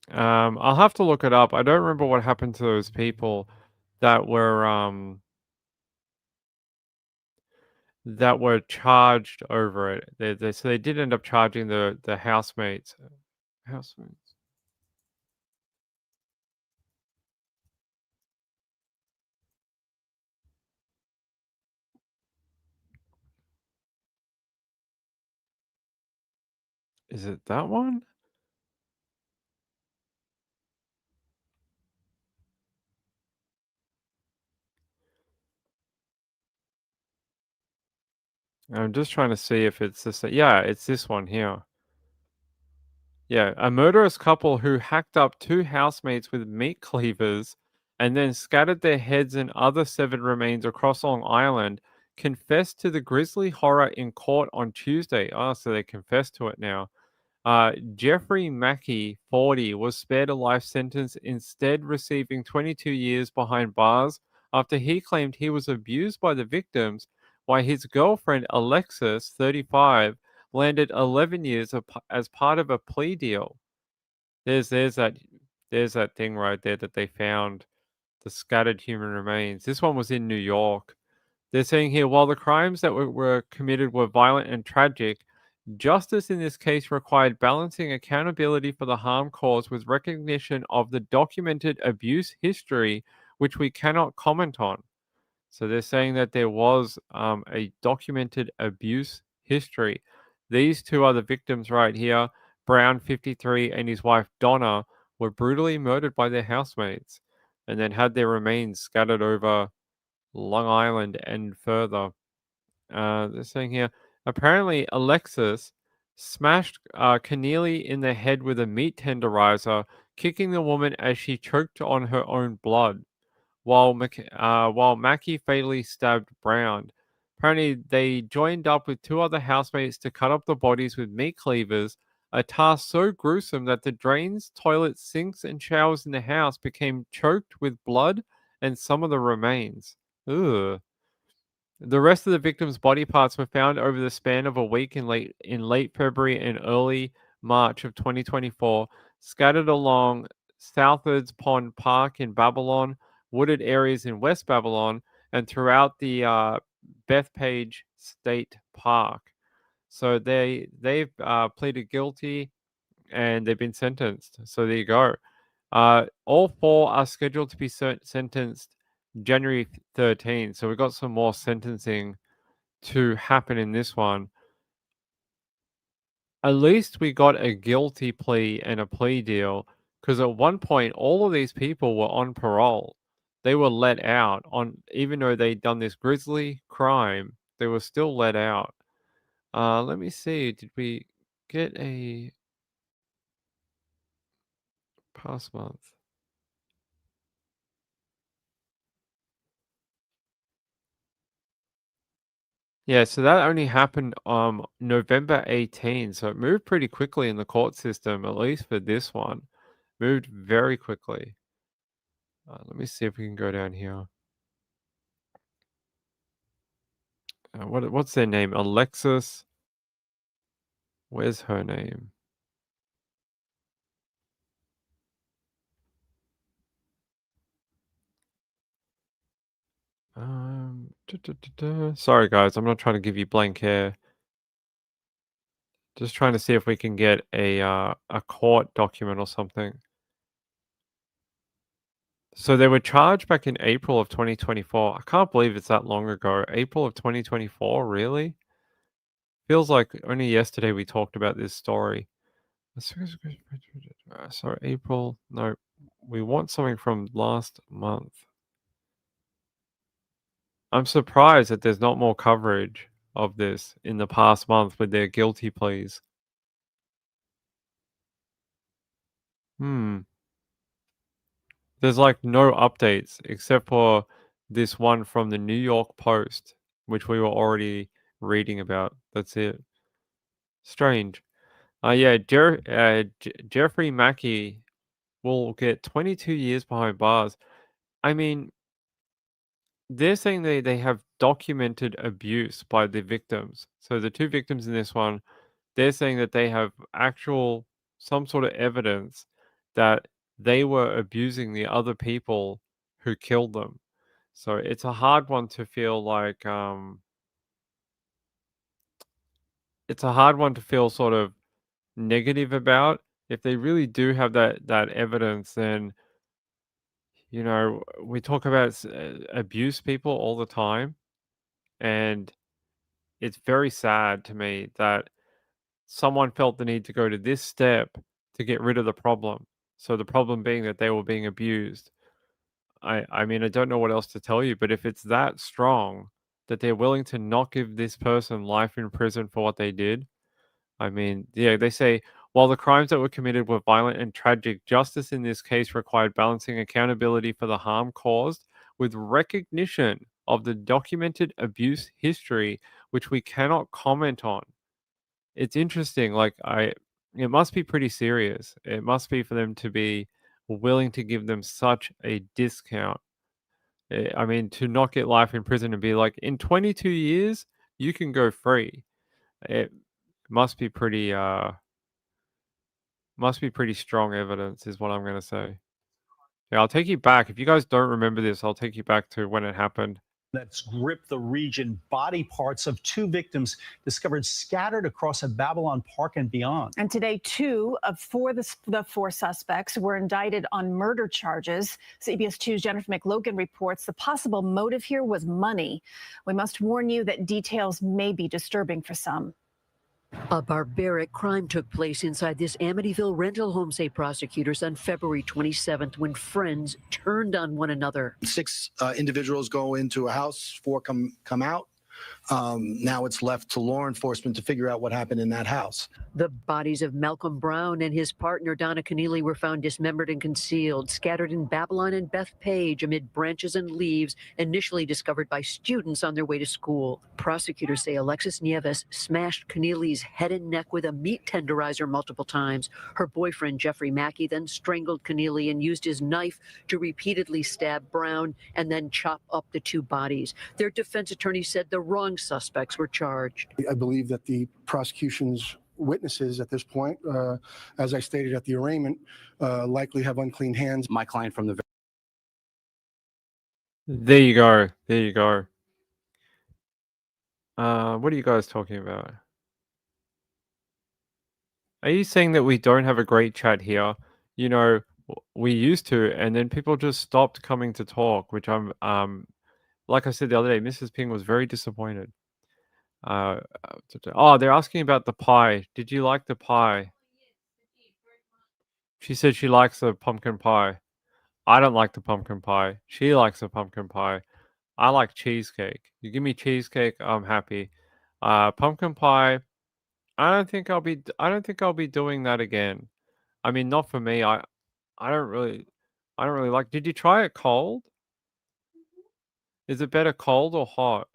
[SPEAKER 2] I'll have to look it up. I don't remember what happened to those people that were charged over it. So they did end up charging the housemates. Housemates. Is it that one? I'm just trying to see if it's this. Yeah, it's this one here. Yeah, a murderous couple who hacked up two housemates with meat cleavers and then scattered their heads and other severed remains across Long Island confessed to the grisly horror in court on Tuesday. Oh, so they confessed to it now. Jeffrey Mackey, 40, was spared a life sentence, instead receiving 22 years behind bars after he claimed he was abused by the victims, while his girlfriend Alexis, 35, landed 11 years as part of a plea deal. There's that thing right there that they found, the scattered human remains. This one was in New York. They're saying here, while the crimes that were committed were violent and tragic, justice in this case required balancing accountability for the harm caused with recognition of the documented abuse history, which we cannot comment on. So they're saying that there was a documented abuse history. These two are the victims right here. Brown, 53, and his wife Donna were brutally murdered by their housemates and then had their remains scattered over Long Island and further. They're saying here, apparently Alexis smashed Keneally in the head with a meat tenderizer, kicking the woman as she choked on her own blood, while Mackie fatally stabbed Brown. Apparently, they joined up with two other housemates to cut up the bodies with meat cleavers, a task so gruesome that the drains, toilets, sinks, and showers in the house became choked with blood and some of the remains. Ugh. The rest of the victims' body parts were found over the span of a week in late February and early March of 2024, scattered along Southwards Pond Park in Babylon, wooded areas in West Babylon, and throughout the Bethpage State Park. So they've pleaded guilty and they've been sentenced. So there you go. All four are scheduled to be sentenced January 13th. So we've got some more sentencing to happen in this one. At least we got a guilty plea and a plea deal, because at one point all of these people were on parole. they were let out on, even though they'd done this grisly crime, they were still let out. Let me see. Did we get a past month? Yeah, so that only happened November 18, so it moved pretty quickly in the court system, at least for this one. Moved very quickly. Let me see if we can go down here. What's their name? Alexis. Where's her name? Sorry guys, I'm not trying to give you blank hair. Just trying to see if we can get a court document or something. So they were charged back in April of 2024. I can't believe it's that long ago. April of 2024, really? Feels like only yesterday we talked about this story. Sorry, April. No, we want something from last month. I'm surprised that there's not more coverage of this in the past month with their guilty pleas. There's like no updates except for this one from the New York Post, which we were already reading about. That's it. Strange. Yeah, Jeffrey Mackey will get 22 years behind bars. I mean, they're saying they have documented abuse by the victims. So the two victims in this one, they're saying that they have some sort of evidence that they were abusing the other people who killed them. So it's a hard one to feel like it's a hard one to feel sort of negative about. If they really do have that evidence, then we talk about abuse people all the time, and it's very sad to me that someone felt the need to go to this step to get rid of the problem. So the problem being that they were being abused. I mean, I don't know what else to tell you, but if it's that strong that they're willing to not give this person life in prison for what they did, I mean, yeah, they say while the crimes that were committed were violent and tragic, justice in this case required balancing accountability for the harm caused with recognition of the documented abuse history, which we cannot comment on. It's interesting. It must be pretty serious. It must be for them to be willing to give them such a discount. I mean, to not get life in prison and be like, in 22 years, you can go free. It must be pretty strong evidence, is what I'm gonna say. Yeah, I'll take you back. If you guys don't remember this, I'll take you back to when it happened.
[SPEAKER 15] That's gripped the region. Body parts of two victims discovered scattered across a Babylon Park and beyond.
[SPEAKER 16] And today, two of the four suspects were indicted on murder charges. CBS 2's Jennifer McLogan reports the possible motive here was money. We must warn you that details may be disturbing for some.
[SPEAKER 17] A barbaric crime took place inside this Amityville rental home, say prosecutors, on February 27th when friends turned on one another.
[SPEAKER 18] 6 individuals go into a house, 4 come out. Now it's left to law enforcement to figure out what happened in that house.
[SPEAKER 17] The bodies of Malcolm Brown and his partner Donna Keneally were found dismembered and concealed, scattered in Babylon and Bethpage amid branches and leaves, initially discovered by students on their way to school. Prosecutors say Alexis Nieves smashed Keneally's head and neck with a meat tenderizer multiple times. Her boyfriend Jeffrey Mackey then strangled Keneally and used his knife to repeatedly stab Brown and then chop up the two bodies. Their defense attorney said the wrong suspects were charged.
[SPEAKER 18] I believe that the prosecution's witnesses at this point, as I stated at the arraignment, likely have unclean hands.
[SPEAKER 19] My client from the...
[SPEAKER 2] There you go. There you go. What are you guys talking about? Are you saying that we don't have a great chat here? We used to, and then people just stopped coming to talk, which I'm like I said the other day, Mrs. Ping was very disappointed. They're asking about the pie. Did you like the pie? She said she likes the pumpkin pie. I don't like the pumpkin pie. She likes the pumpkin pie. I like cheesecake. You give me cheesecake, I'm happy. Pumpkin pie, I don't think I'll be doing that again. I mean, not for me. I don't really I don't really like. Did you try it cold? Is it better cold or hot?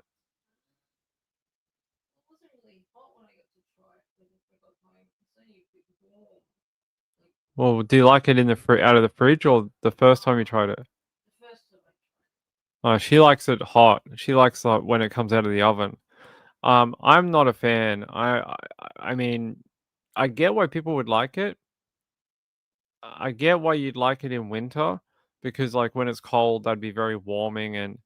[SPEAKER 2] Well, do you like it in the out of the fridge or the first time you tried it? She likes it hot. She likes when it comes out of the oven. I'm not a fan. I mean, I get why people would like it. I get why you'd like it in winter because like when it's cold, that'd be very warming and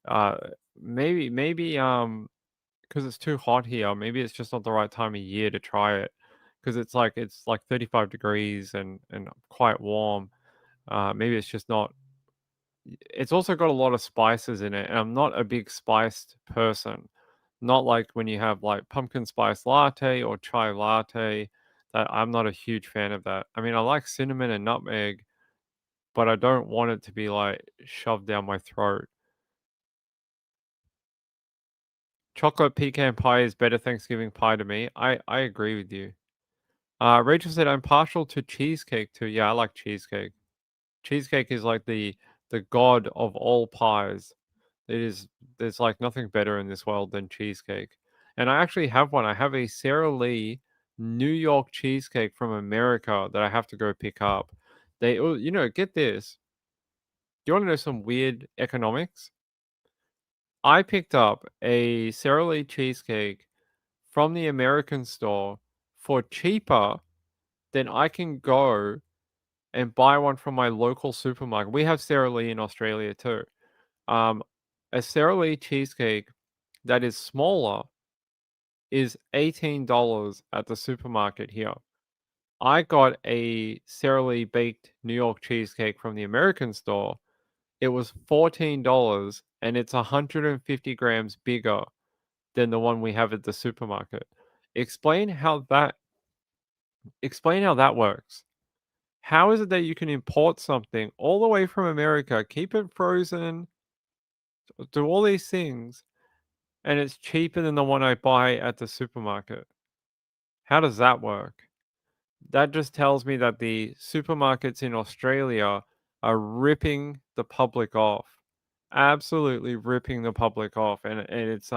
[SPEAKER 2] uh maybe because it's too hot here, maybe it's just not the right time of year to try it because it's like 35 degrees and quite warm. Maybe it's just not. It's also got a lot of spices in it, and I'm not a big spiced person. Not like when you have like pumpkin spice latte or chai latte. That I'm not a huge fan of that. I mean, I like cinnamon and nutmeg, but I don't want it to be like shoved down my throat. Chocolate pecan pie is better Thanksgiving pie to me. I agree with you. Rachel said I'm partial to cheesecake too. Yeah, I like cheesecake. Cheesecake is like the god of all pies. It is there's like nothing better in this world than cheesecake. And I actually have one. I have a Sara Lee New York cheesecake from America that I have to go pick up. They get this. Do you want to know some weird economics? I picked up a Sara Lee cheesecake from the American store for cheaper than I can go and buy one from my local supermarket. We have Sara Lee in Australia too. Um, a Sara Lee cheesecake that is smaller is $18 at the supermarket here. I got a Sara Lee baked New York cheesecake from the American store. It was $14 and it's 150 grams bigger than the one we have at the supermarket. Explain how that works. How is it that you can import something all the way from America, keep it frozen, do all these things, and it's cheaper than the one I buy at the supermarket? How does that work? That just tells me that the supermarkets in Australia are ripping the public off. Absolutely ripping the public off. And it's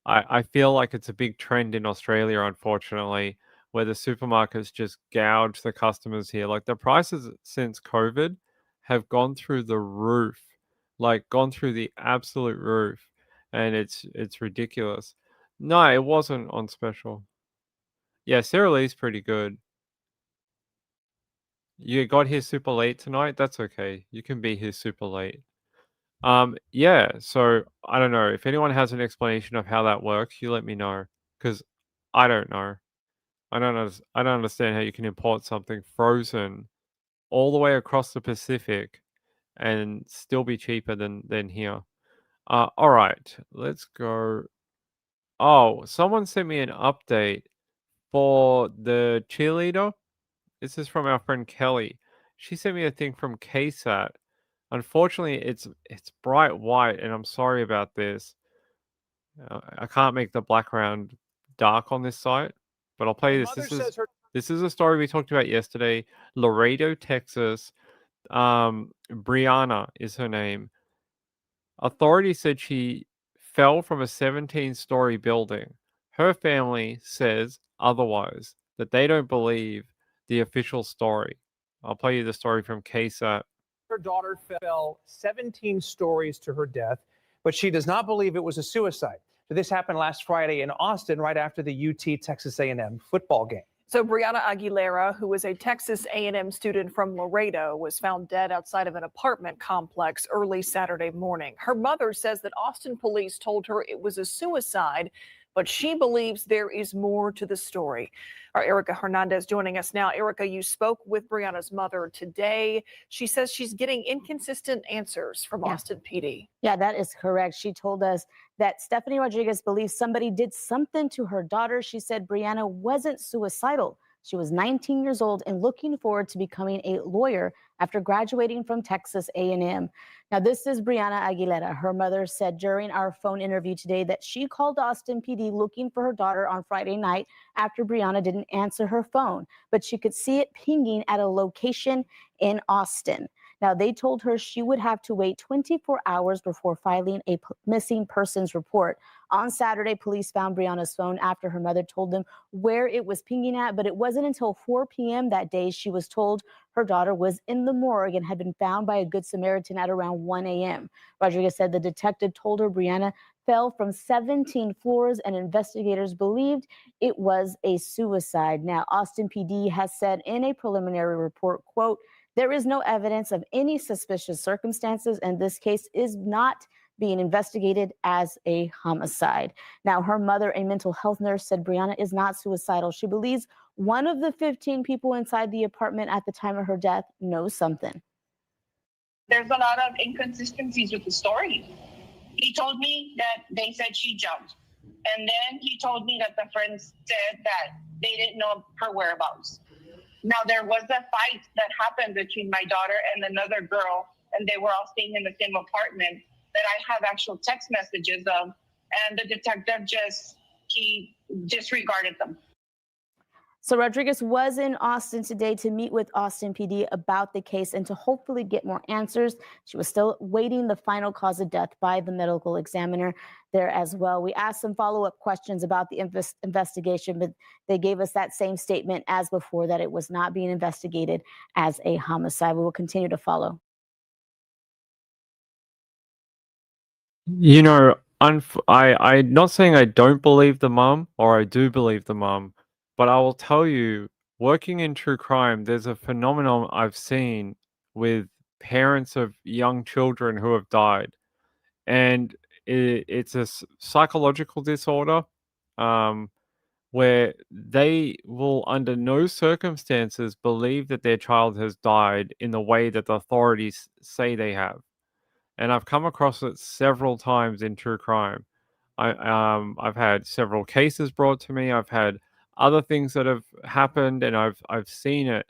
[SPEAKER 2] I feel like it's a big trend in Australia, unfortunately, where the supermarkets just gouge the customers here. Like the prices since COVID have gone through the roof, like gone through the absolute roof, and it's ridiculous. No, it wasn't on special. Yeah, Sara Lee's pretty good. You got here super late tonight. That's okay. You can be here super late. Yeah, so I don't know. If anyone has an explanation of how that works, you let me know. Because I don't know. I don't understand how you can import something frozen all the way across the Pacific and still be cheaper than here. All right, let's go. Oh, someone sent me an update for the cheerleader. This is from our friend Kelly. She sent me a thing from KSAT. Unfortunately, it's bright white, and I'm sorry about this. I can't make the background dark on this site, but I'll play you this. This is a story we talked about yesterday. Laredo, Texas. Brianna is her name. Authorities said she fell from a 17-story building. Her family says otherwise, that they don't believe the official story. I'll play you the story from KSAT.
[SPEAKER 19] Her daughter fell 17 stories to her death, but she does not believe it was a suicide. This happened last Friday in Austin, right after the UT Texas A&M football game.
[SPEAKER 20] So Brianna Aguilera, who was a Texas A&M student from Laredo, was found dead outside of an apartment complex early Saturday morning. Her mother says that Austin police told her it was a suicide, but she believes there is more to the story. Our Erica Hernandez joining us now. Erica, you spoke with Brianna's mother today. She says she's getting inconsistent answers from Austin PD.
[SPEAKER 21] Yeah, that is correct. She told us that Stephanie Rodriguez believes somebody did something to her daughter. She said Brianna wasn't suicidal.
[SPEAKER 1] She was 19 years old and looking forward to becoming a lawyer after graduating from Texas A&M. Now, this is Brianna Aguilera. Her mother said during our phone interview today that she called Austin PD looking for her daughter on Friday night after Brianna didn't answer her phone, but she could see it pinging at a location in Austin. Now, they told her she would have to wait 24 hours before filing a missing persons report. On Saturday, police found Brianna's phone after her mother told them where it was pinging at, but it wasn't until 4 p.m. that day she was told her daughter was in the morgue and had been found by a Good Samaritan at around 1 a.m. Rodriguez said the detective told her Brianna fell from 17 floors and investigators believed it was a suicide. Now, Austin PD has said in a preliminary report, quote, "There is no evidence of any suspicious circumstances, and this case is not being investigated as a homicide." Now, her mother, a mental health nurse, said Brianna is not suicidal. She believes one of the 15 people inside the apartment at the time of her death knows something.
[SPEAKER 22] There's a lot of inconsistencies with the story. He told me that they said she jumped. And then he told me that the friends said that they didn't know her whereabouts. Now, there was a fight that happened between my daughter and another girl, and they were all staying in the same apartment that I have actual text messages of, and the detective he disregarded them.
[SPEAKER 1] So Rodriguez was in Austin today to meet with Austin PD about the case and to hopefully get more answers. She was still waiting the final cause of death by the medical examiner there as well. We asked some follow-up questions about the investigation, but they gave us that same statement as before, that it was not being investigated as a homicide. We will continue to follow.
[SPEAKER 2] You know, I'm not saying I don't believe the mum, or I do believe the mum, but I will tell you, working in true crime, there's a phenomenon I've seen with parents of young children who have died, and it's a psychological disorder, where they will, under no circumstances, believe that their child has died in the way that the authorities say they have. And I've come across it several times in true crime. I've had several cases brought to me. I've had other things that have happened, and I've seen it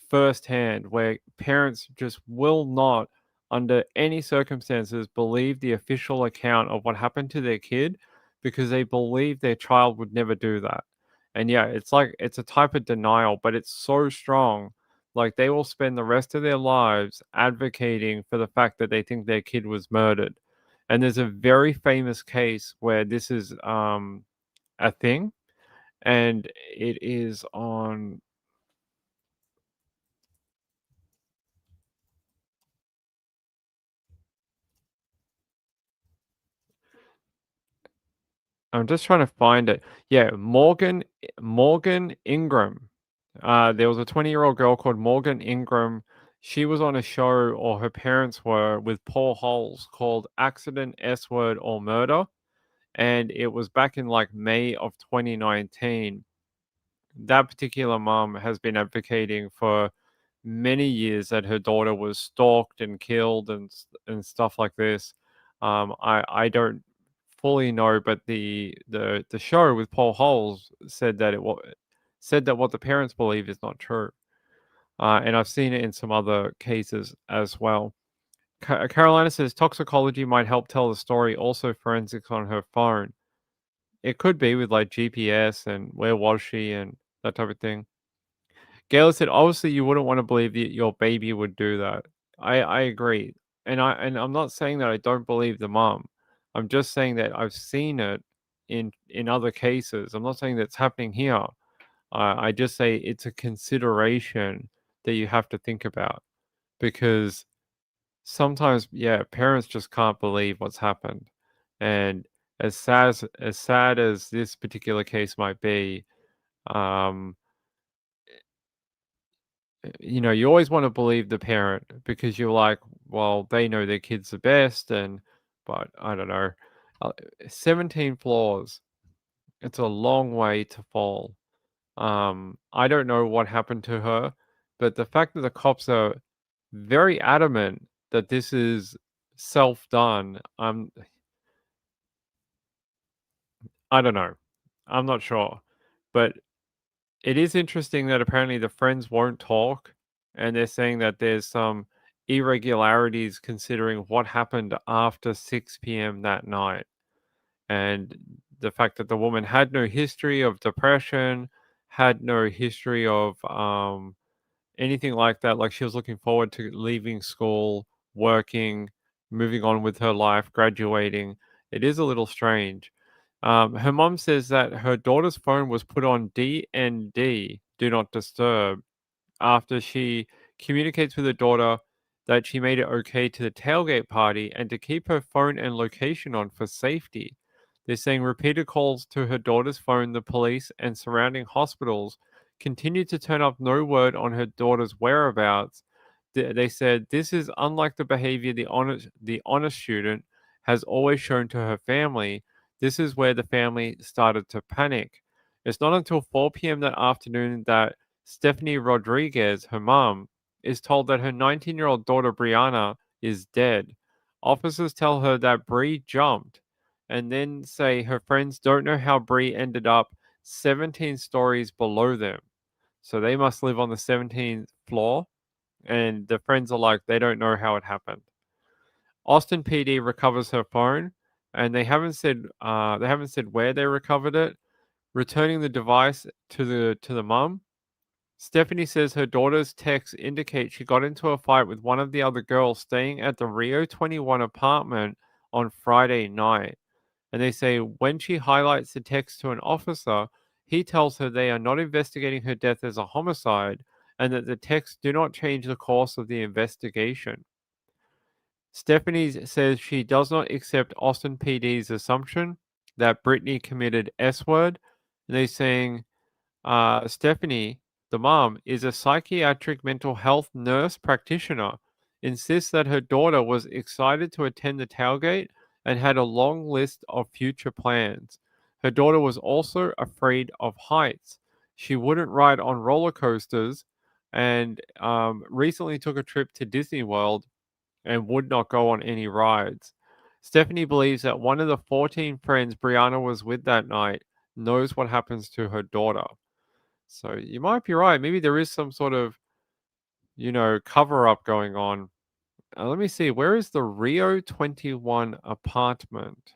[SPEAKER 2] firsthand where parents just will not, under any circumstances, believe the official account of what happened to their kid because they believe their child would never do that. And yeah, it's like it's a type of denial, but it's so strong. Like, they will spend the rest of their lives advocating for the fact that they think their kid was murdered. And there's a very famous case where this is a thing, and it is on. I'm just trying to find it. Yeah, Morgan Ingram. There was a 20-year-old girl called Morgan Ingram. She was on a show, or her parents were, with Paul Holes, called Accident, S Word, or Murder. And it was back in like May of 2019. That particular mom has been advocating for many years that her daughter was stalked and killed and stuff like this. I don't fully know, but the show with Paul Holes said that said that what the parents believe is not true. And I've seen it in some other cases as well. Carolina says toxicology might help tell the story. Also, forensics on her phone. It could be with like GPS and where was she and that type of thing. Gail said, obviously you wouldn't want to believe that your baby would do that. I agree. And I'm not saying that I don't believe the mom. I'm just saying that I've seen it in other cases. I'm not saying that's happening here. I just say it's a consideration that you have to think about, because sometimes, yeah, parents just can't believe what's happened. And as sad as this particular case might be, um, you know, you always want to believe the parent because you're like, well, they know their kids the best, but I don't know, 17 floors. It's a long way to fall. I don't know what happened to her, but the fact that the cops are very adamant that this is self-done, I don't know. I'm not sure, but It is interesting that apparently the friends won't talk, and they're saying that there's some irregularities considering what happened after 6 p.m. that night. And the fact that the woman had no history of depression, had no history of anything like that. Like she was looking forward to leaving school, working, moving on with her life, graduating. It is a little strange. Her mom says that her daughter's phone was put on DND, do not disturb, after she communicates with her daughter that she made it okay to the tailgate party and to keep her phone and location on for safety. They're saying repeated calls to her daughter's phone, the police, and surrounding hospitals continued to turn up no word on her daughter's whereabouts. They said this is unlike the behavior the honest student has always shown to her family. This is where the family started to panic. It's not until 4 p.m. that afternoon that Stephanie Rodriguez, her mom, is told that her 19-year-old daughter Brianna is dead. Officers tell her that Bree jumped and then say her friends don't know how Bree ended up 17 stories below them. So they must live on the 17th floor, and the friends are like, they don't know how it happened. Austin PD recovers her phone, and they haven't said where they recovered it, returning the device to the mum. Stephanie says her daughter's texts indicate she got into a fight with one of the other girls staying at the Rio 21 apartment on Friday night. And they say when she highlights the text to an officer, he tells her they are not investigating her death as a homicide and that the texts do not change the course of the investigation. Stephanie says she does not accept Austin PD's assumption that Brittany committed S word. And they're saying Stephanie, the mom, is a psychiatric mental health nurse practitioner, insists that her daughter was excited to attend the tailgate and had a long list of future plans. Her daughter was also afraid of heights. She wouldn't ride on roller coasters and recently took a trip to Disney World and would not go on any rides. Stephanie believes that one of the 14 friends Brianna was with that night knows what happens to her daughter. So you might be right. Maybe there is some sort of, cover up going on. Let me see. Where is the Rio 21 apartment?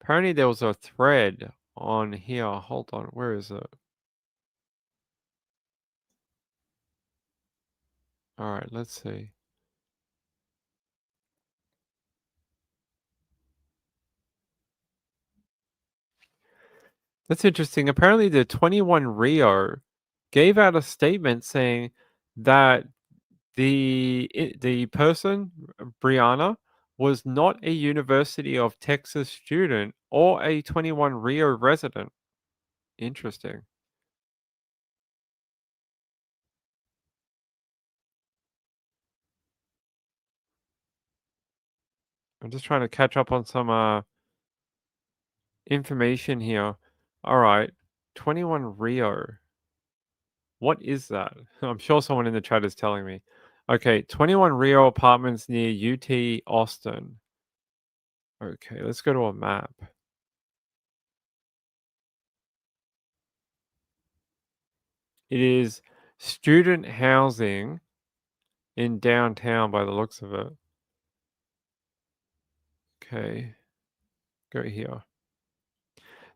[SPEAKER 2] Apparently there was a thread on here. Hold on. Where is it? All right. Let's see. That's interesting. Apparently the 21 Rio gave out a statement saying that the person, Brianna, was not a University of Texas student or a 21 Rio resident. Interesting. I'm just trying to catch up on some information here. All right. 21 Rio. What is that? I'm sure someone in the chat is telling me. Okay, 21 Rio apartments near UT Austin. Okay, let's go to a map. It is student housing in downtown by the looks of it. Okay, go here.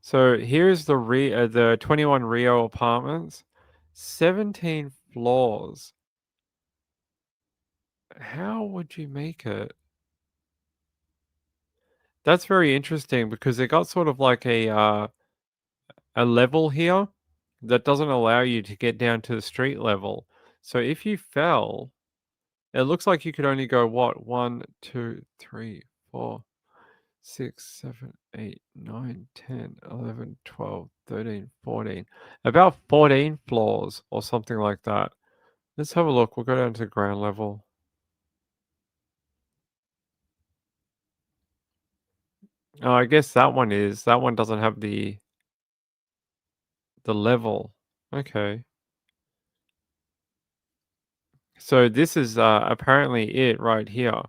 [SPEAKER 2] So here's the 21 Rio apartments, 17 floors. How would you make it? That's very interesting because they got sort of like a level here that doesn't allow you to get down to the street level. So if you fell, it looks like you could only go what? 1, 2, 3, 4, 6, 7, 8, 9, 10, 11, 12, 13, 14. About 14 floors or something like that. Let's have a look. We'll go down to ground level. Oh, I guess that one doesn't have the level. Okay. So this is apparently it right here.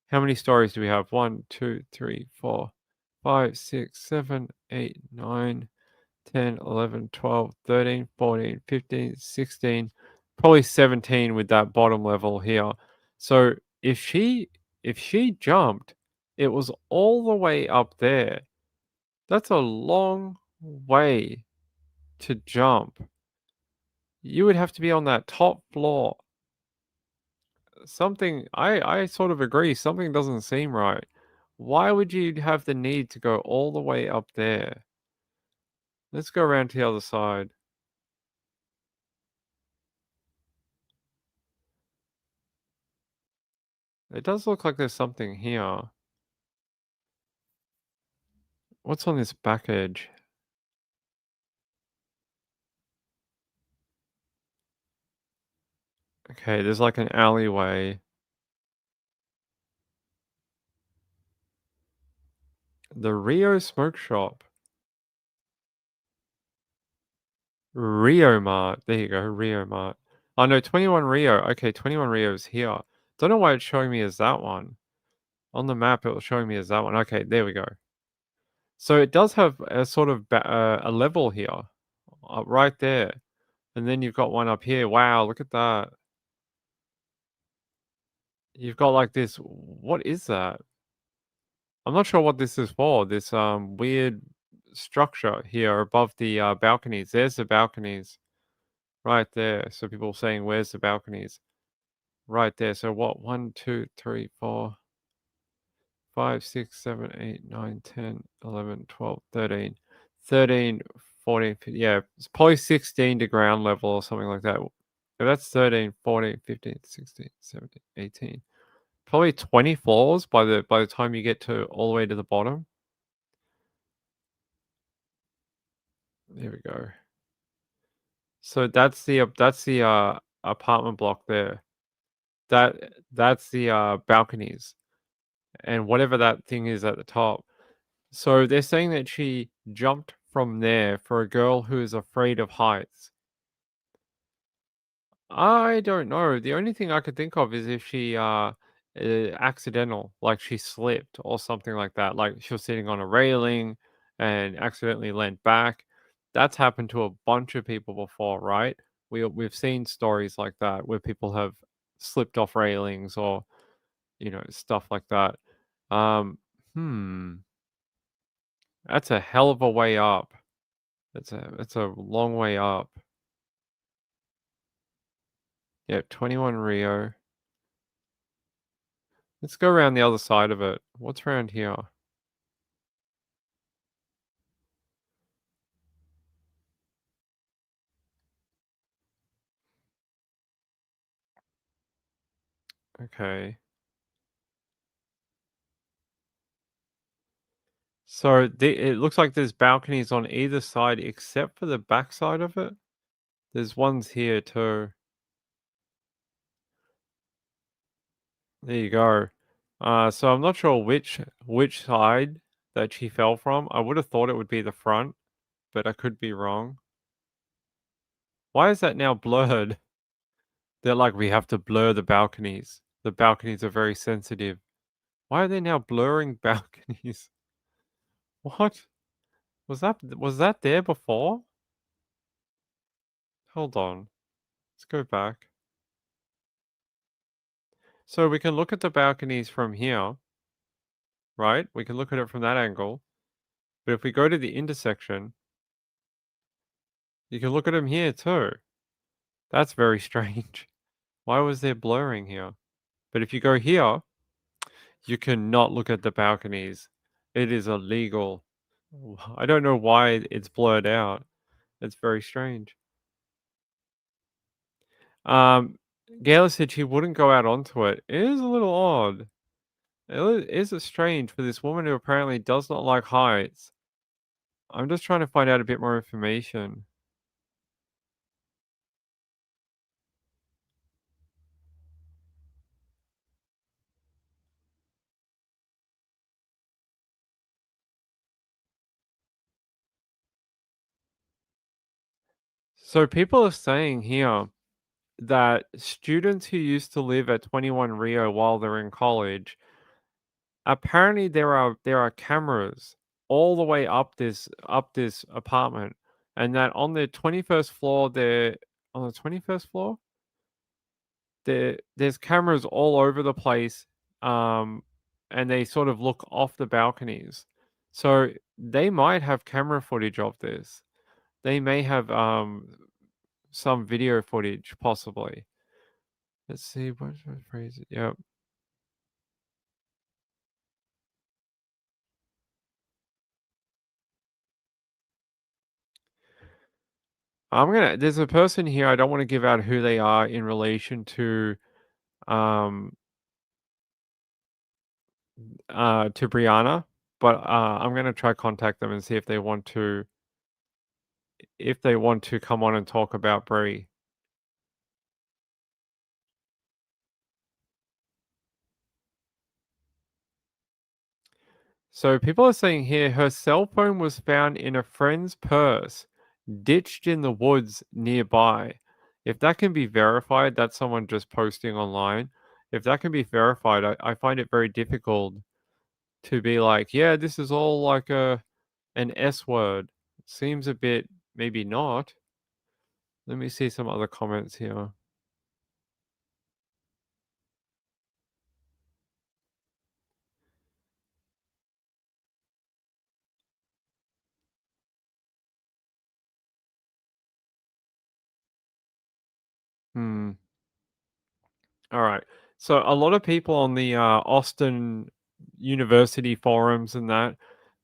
[SPEAKER 2] How many stories do we have? 1, 2, 3, 4, 5, 6, 7, 8, 9, 10, 11, 12, 13, 14, 15, 16, probably 17 with that bottom level here. So if she jumped, it was all the way up there. That's a long way to jump. You would have to be on that top floor. Something I sort of agree, something doesn't seem right. Why would you have the need to go all the way up there? Let's go around to the other side. It does look like there's something here. What's on this back edge? Okay, there's like an alleyway. The Rio Smoke Shop. Rio Mart. There you go, Rio Mart. Oh no, 21 Rio. Okay, 21 Rio is here. Don't know why it's showing me as that one. On the map, it was showing me as that one. Okay, there we go. So it does have a sort of a level here, right there. And then you've got one up here. Wow, look at that. You've got like this, what is that? I'm not sure what this is for. This weird structure here above the balconies. There's the balconies right there. So people saying, where's the balconies? Right there. So what? 1, 2, 3, 4, 5, 6, 7, 8, 9, 10, 11, 12, 13, 13, 14, 15. Yeah, it's probably 16 to ground level or something like that. If that's 13, 14, 15, 16, 17, 18. Probably 20 floors by the time you get to all the way to the bottom. There we go. So that's the apartment block there. That's the balconies and whatever that thing is at the top. So they're saying that she jumped from there for a girl who is afraid of heights. I don't know. The only thing I could think of is if she accidental, like she slipped or something like that. Like she was sitting on a railing and accidentally leant back. That's happened to a bunch of people before, right? We've seen stories like that where people have slipped off railings or stuff like that. Um, hmm, that's a hell of a way up. That's a long way up. Yeah, 21 Rio. Let's go around the other side of it. What's around here? Okay. So it looks like there's balconies on either side except for the back side of it. There's ones here too. There you go. So I'm not sure which side that she fell from. I would have thought it would be the front, but I could be wrong. Why is that now blurred? They're like, we have to blur the balconies. The balconies are very sensitive. Why are they now blurring balconies? What? Was that there before? Hold on. Let's go back. So we can look at the balconies from here, right? We can look at it from that angle. But if we go to the intersection, you can look at them here too. That's very strange. Why was there blurring here? But if you go here, you cannot look at the balconies. It is illegal. I don't know why it's blurred out. It's very strange. Gayla said she wouldn't go out onto it. It is a little odd. Is it strange for this woman who apparently does not like heights? I'm just trying to find out a bit more information. So people are saying here that students who used to live at 21 Rio while they're in college, apparently there are cameras all the way up this apartment, and that on the 21st floor, there's cameras all over the place, and they sort of look off the balconies. So they might have camera footage of this. They may have some video footage, possibly. Let's see, what's the phrase? Yep. There's a person here, I don't want to give out who they are in relation to Brianna, but I'm gonna try contact them and see if they want to come on and talk about Bree. So people are saying here her cell phone was found in a friend's purse, ditched in the woods nearby. If that can be verified, that's someone just posting online. If that can be verified, I find it very difficult to be like, yeah, this is all like an S word. Seems a bit, maybe not. Let me see some other comments here. Hmm. All right. So a lot of people on the Austin University forums and that,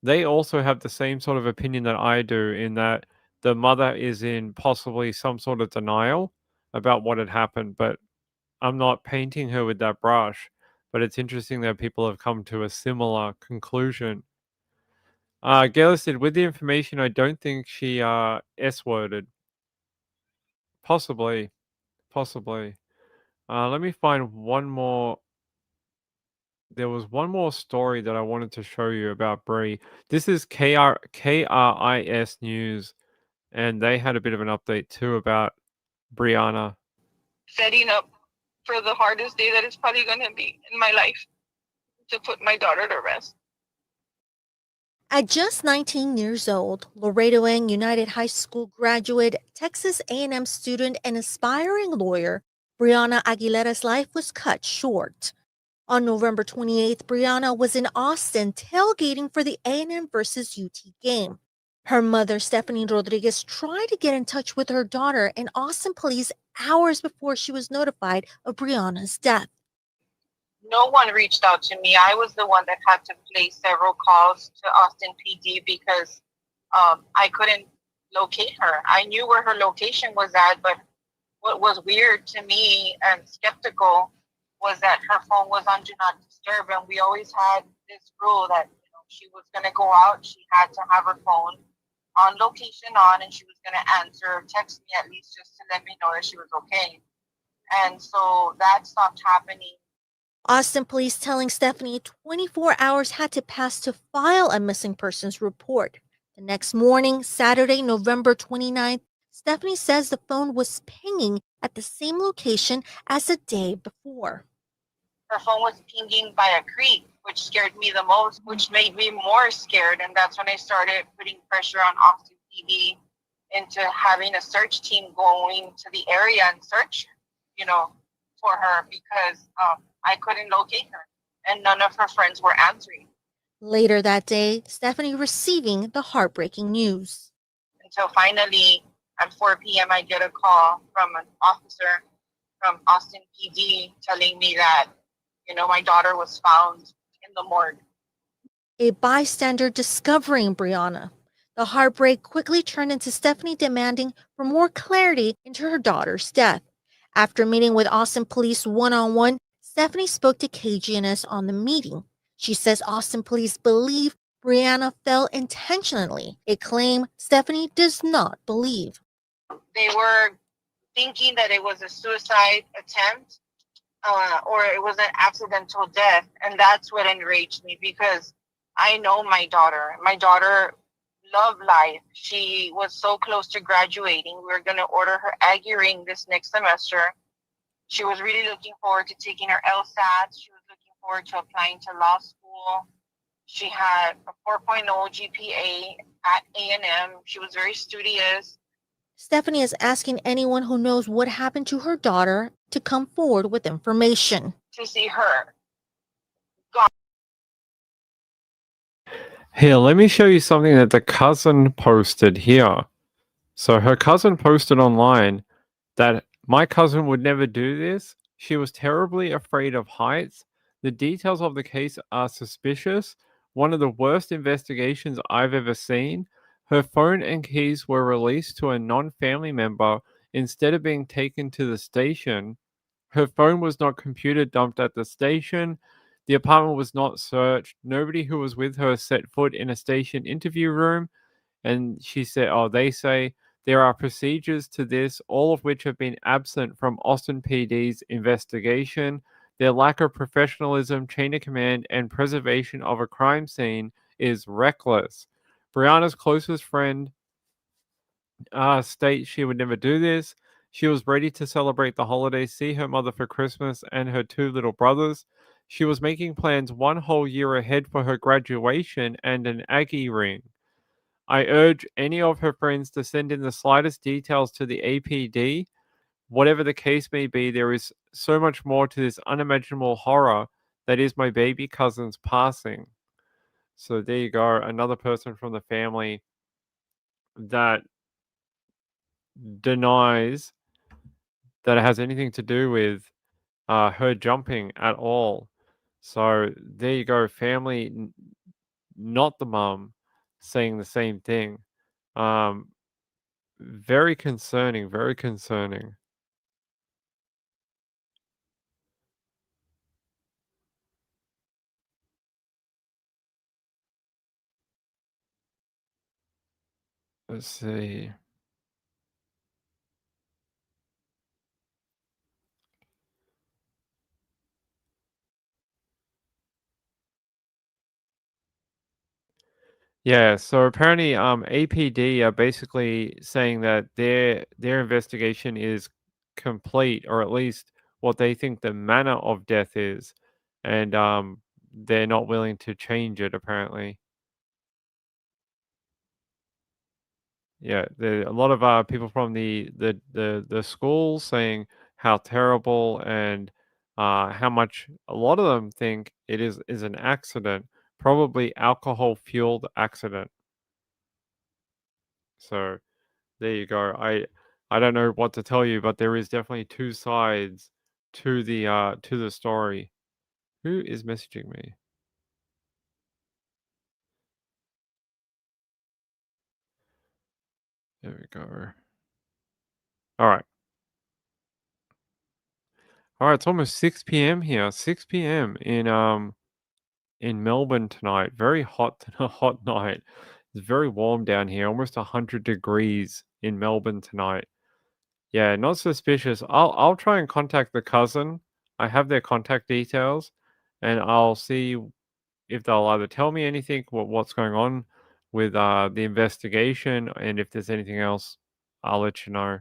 [SPEAKER 2] they also have the same sort of opinion that I do, in that the mother is in possibly some sort of denial about what had happened. But I'm not painting her with that brush. But it's interesting that people have come to a similar conclusion. Gail said, with the information, I don't think she S-worded. Possibly. Let me find one more. There was one more story that I wanted to show you about Bree. This is KRIS News, and they had a bit of an update too about Brianna.
[SPEAKER 22] Setting up for the hardest day that it's probably going to be in my life, to put my daughter to rest.
[SPEAKER 3] At just 19 years old, Laredoan United High School graduate, Texas A&M student, and aspiring lawyer, Brianna Aguilera's life was cut short. On November 28th, Brianna was in Austin tailgating for the A&M versus UT game. Her mother, Stephanie Rodriguez, tried to get in touch with her daughter and Austin police hours before she was notified of Brianna's death.
[SPEAKER 22] No one reached out to me. I was the one that had to place several calls to Austin PD because I couldn't locate her. I knew where her location was at, but what was weird to me and skeptical was that her phone was on Do Not Disturb, and we always had this rule that she was going to go out, she had to have her phone on location on, and she was going to answer or text me at least just to let me know that she was okay. And so that stopped happening.
[SPEAKER 3] Austin police telling Stephanie 24 hours had to pass to file a missing persons report. The next morning, Saturday, November 29th, Stephanie says the phone was pinging at the same location as the day before.
[SPEAKER 22] Her phone was pinging by a creek, which scared me the most, which made me more scared. And that's when I started putting pressure on Austin PD into having a search team going to the area and search, for her, because I couldn't locate her and none of her friends were answering.
[SPEAKER 3] Later that day, Stephanie receiving the heartbreaking news.
[SPEAKER 22] Until finally at 4 p.m. I get a call from an officer from Austin PD telling me that, my daughter was found in the morgue.
[SPEAKER 3] A bystander discovering Brianna. The heartbreak quickly turned into Stephanie demanding for more clarity into her daughter's death. After meeting with Austin police one-on-one, Stephanie spoke to KGNS on the meeting. She says Austin police believe Brianna fell intentionally, a claim Stephanie does not believe.
[SPEAKER 22] They were thinking that it was a suicide attempt or it was an accidental death. And that's what enraged me, because I know my daughter. My daughter loved life. She was so close to graduating. We were going to order her Aggie ring this next semester. She was really looking forward to taking her LSAT. She was looking forward to applying to law school. She had a 4.0 GPA at A&M. She was very studious.
[SPEAKER 3] Stephanie is asking anyone who knows what happened to her daughter to come forward with information.
[SPEAKER 22] To see her.
[SPEAKER 2] Here, let me show you something that the cousin posted here. So her cousin posted online that my cousin would never do this. She was terribly afraid of heights. The details of the case are suspicious. One of the worst investigations I've ever seen. Her phone and keys were released to a non-family member instead of being taken to the station. Her phone was not computer dumped at the station. The apartment was not searched. Nobody who was with her set foot in a station interview room. And she said, oh, they say there are procedures to this, all of which have been absent from Austin PD's investigation. Their lack of professionalism, chain of command, and preservation of a crime scene is reckless. Brianna's closest friend states she would never do this. She was ready to celebrate the holidays, see her mother for Christmas and her two little brothers. She was making plans one whole year ahead for her graduation and an Aggie ring. I urge any of her friends to send in the slightest details to the APD. Whatever the case may be, there is so much more to this unimaginable horror that is my baby cousin's passing. So there you go, another person from the family that denies that it has anything to do with her jumping at all. So there you go, family, not the mum, saying the same thing. Very concerning, very concerning. Let's see. Yeah, so apparently APD are basically saying that their investigation is complete, or at least what they think the manner of death is, and they're not willing to change it apparently. Yeah, there a lot of people from the school saying how terrible and how much a lot of them think it is an accident, probably alcohol fueled accident. So there you go. I don't know what to tell you, but there is definitely two sides to the story. Who is messaging me? There we go. All right. All right, it's almost 6 p.m. here. 6 p.m. in Melbourne tonight. Very hot, a hot night. It's very warm down here. Almost 100 degrees in Melbourne tonight. Yeah, not suspicious. I'll try and contact the cousin. I have their contact details, and I'll see if they'll either tell me anything, what's going on with the investigation, and if there's anything else, I'll let you know.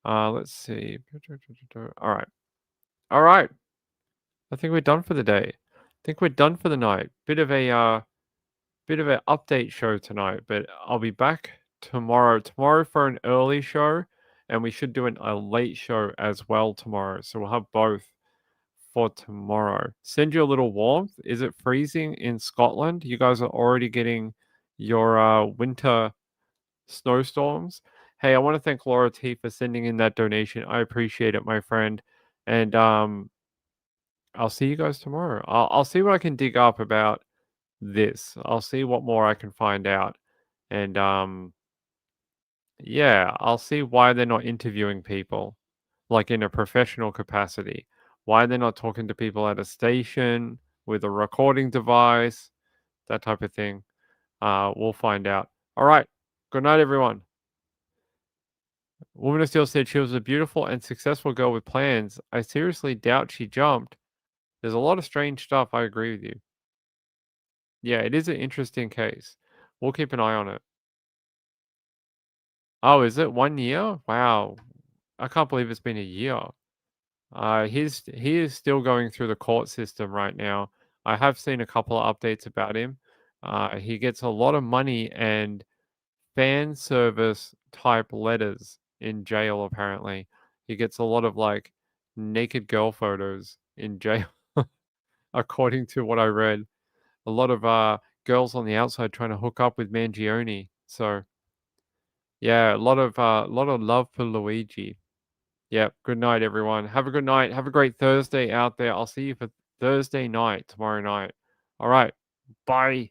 [SPEAKER 2] Let's see. All right. All right. I think we're done for the day. I think we're done for the night. Bit of an update show tonight, but I'll be back tomorrow. Tomorrow for an early show, and we should do a late show as well tomorrow. So we'll have both for tomorrow. Send you a little warmth. Is it freezing in Scotland? You guys are already getting your winter snowstorms. Hey, I want to thank Laura T for sending in that donation. I appreciate it, my friend. And I'll see you guys tomorrow. I'll see what I can dig up about this. I'll see what more I can find out. And yeah, I'll see why they're not interviewing people like in a professional capacity. Why they're not talking to people at a station with a recording device, that type of thing. We'll find out. All right. Good night, everyone. Woman of Steel said she was a beautiful and successful girl with plans. I seriously doubt she jumped. There's a lot of strange stuff. I agree with you. Yeah, it is an interesting case. We'll keep an eye on it. Oh, is it 1 year? Wow. I can't believe it's been a year. He is still going through the court system right now. I have seen a couple of updates about him. He gets a lot of money and fan service type letters in jail, apparently. He gets a lot of like naked girl photos in jail, according to what I read. A lot of girls on the outside trying to hook up with Mangione. So yeah, a lot of love for Luigi. Yep. Good night, everyone. Have a good night. Have a great Thursday out there. I'll see you for Thursday night, tomorrow night. All right. Bye.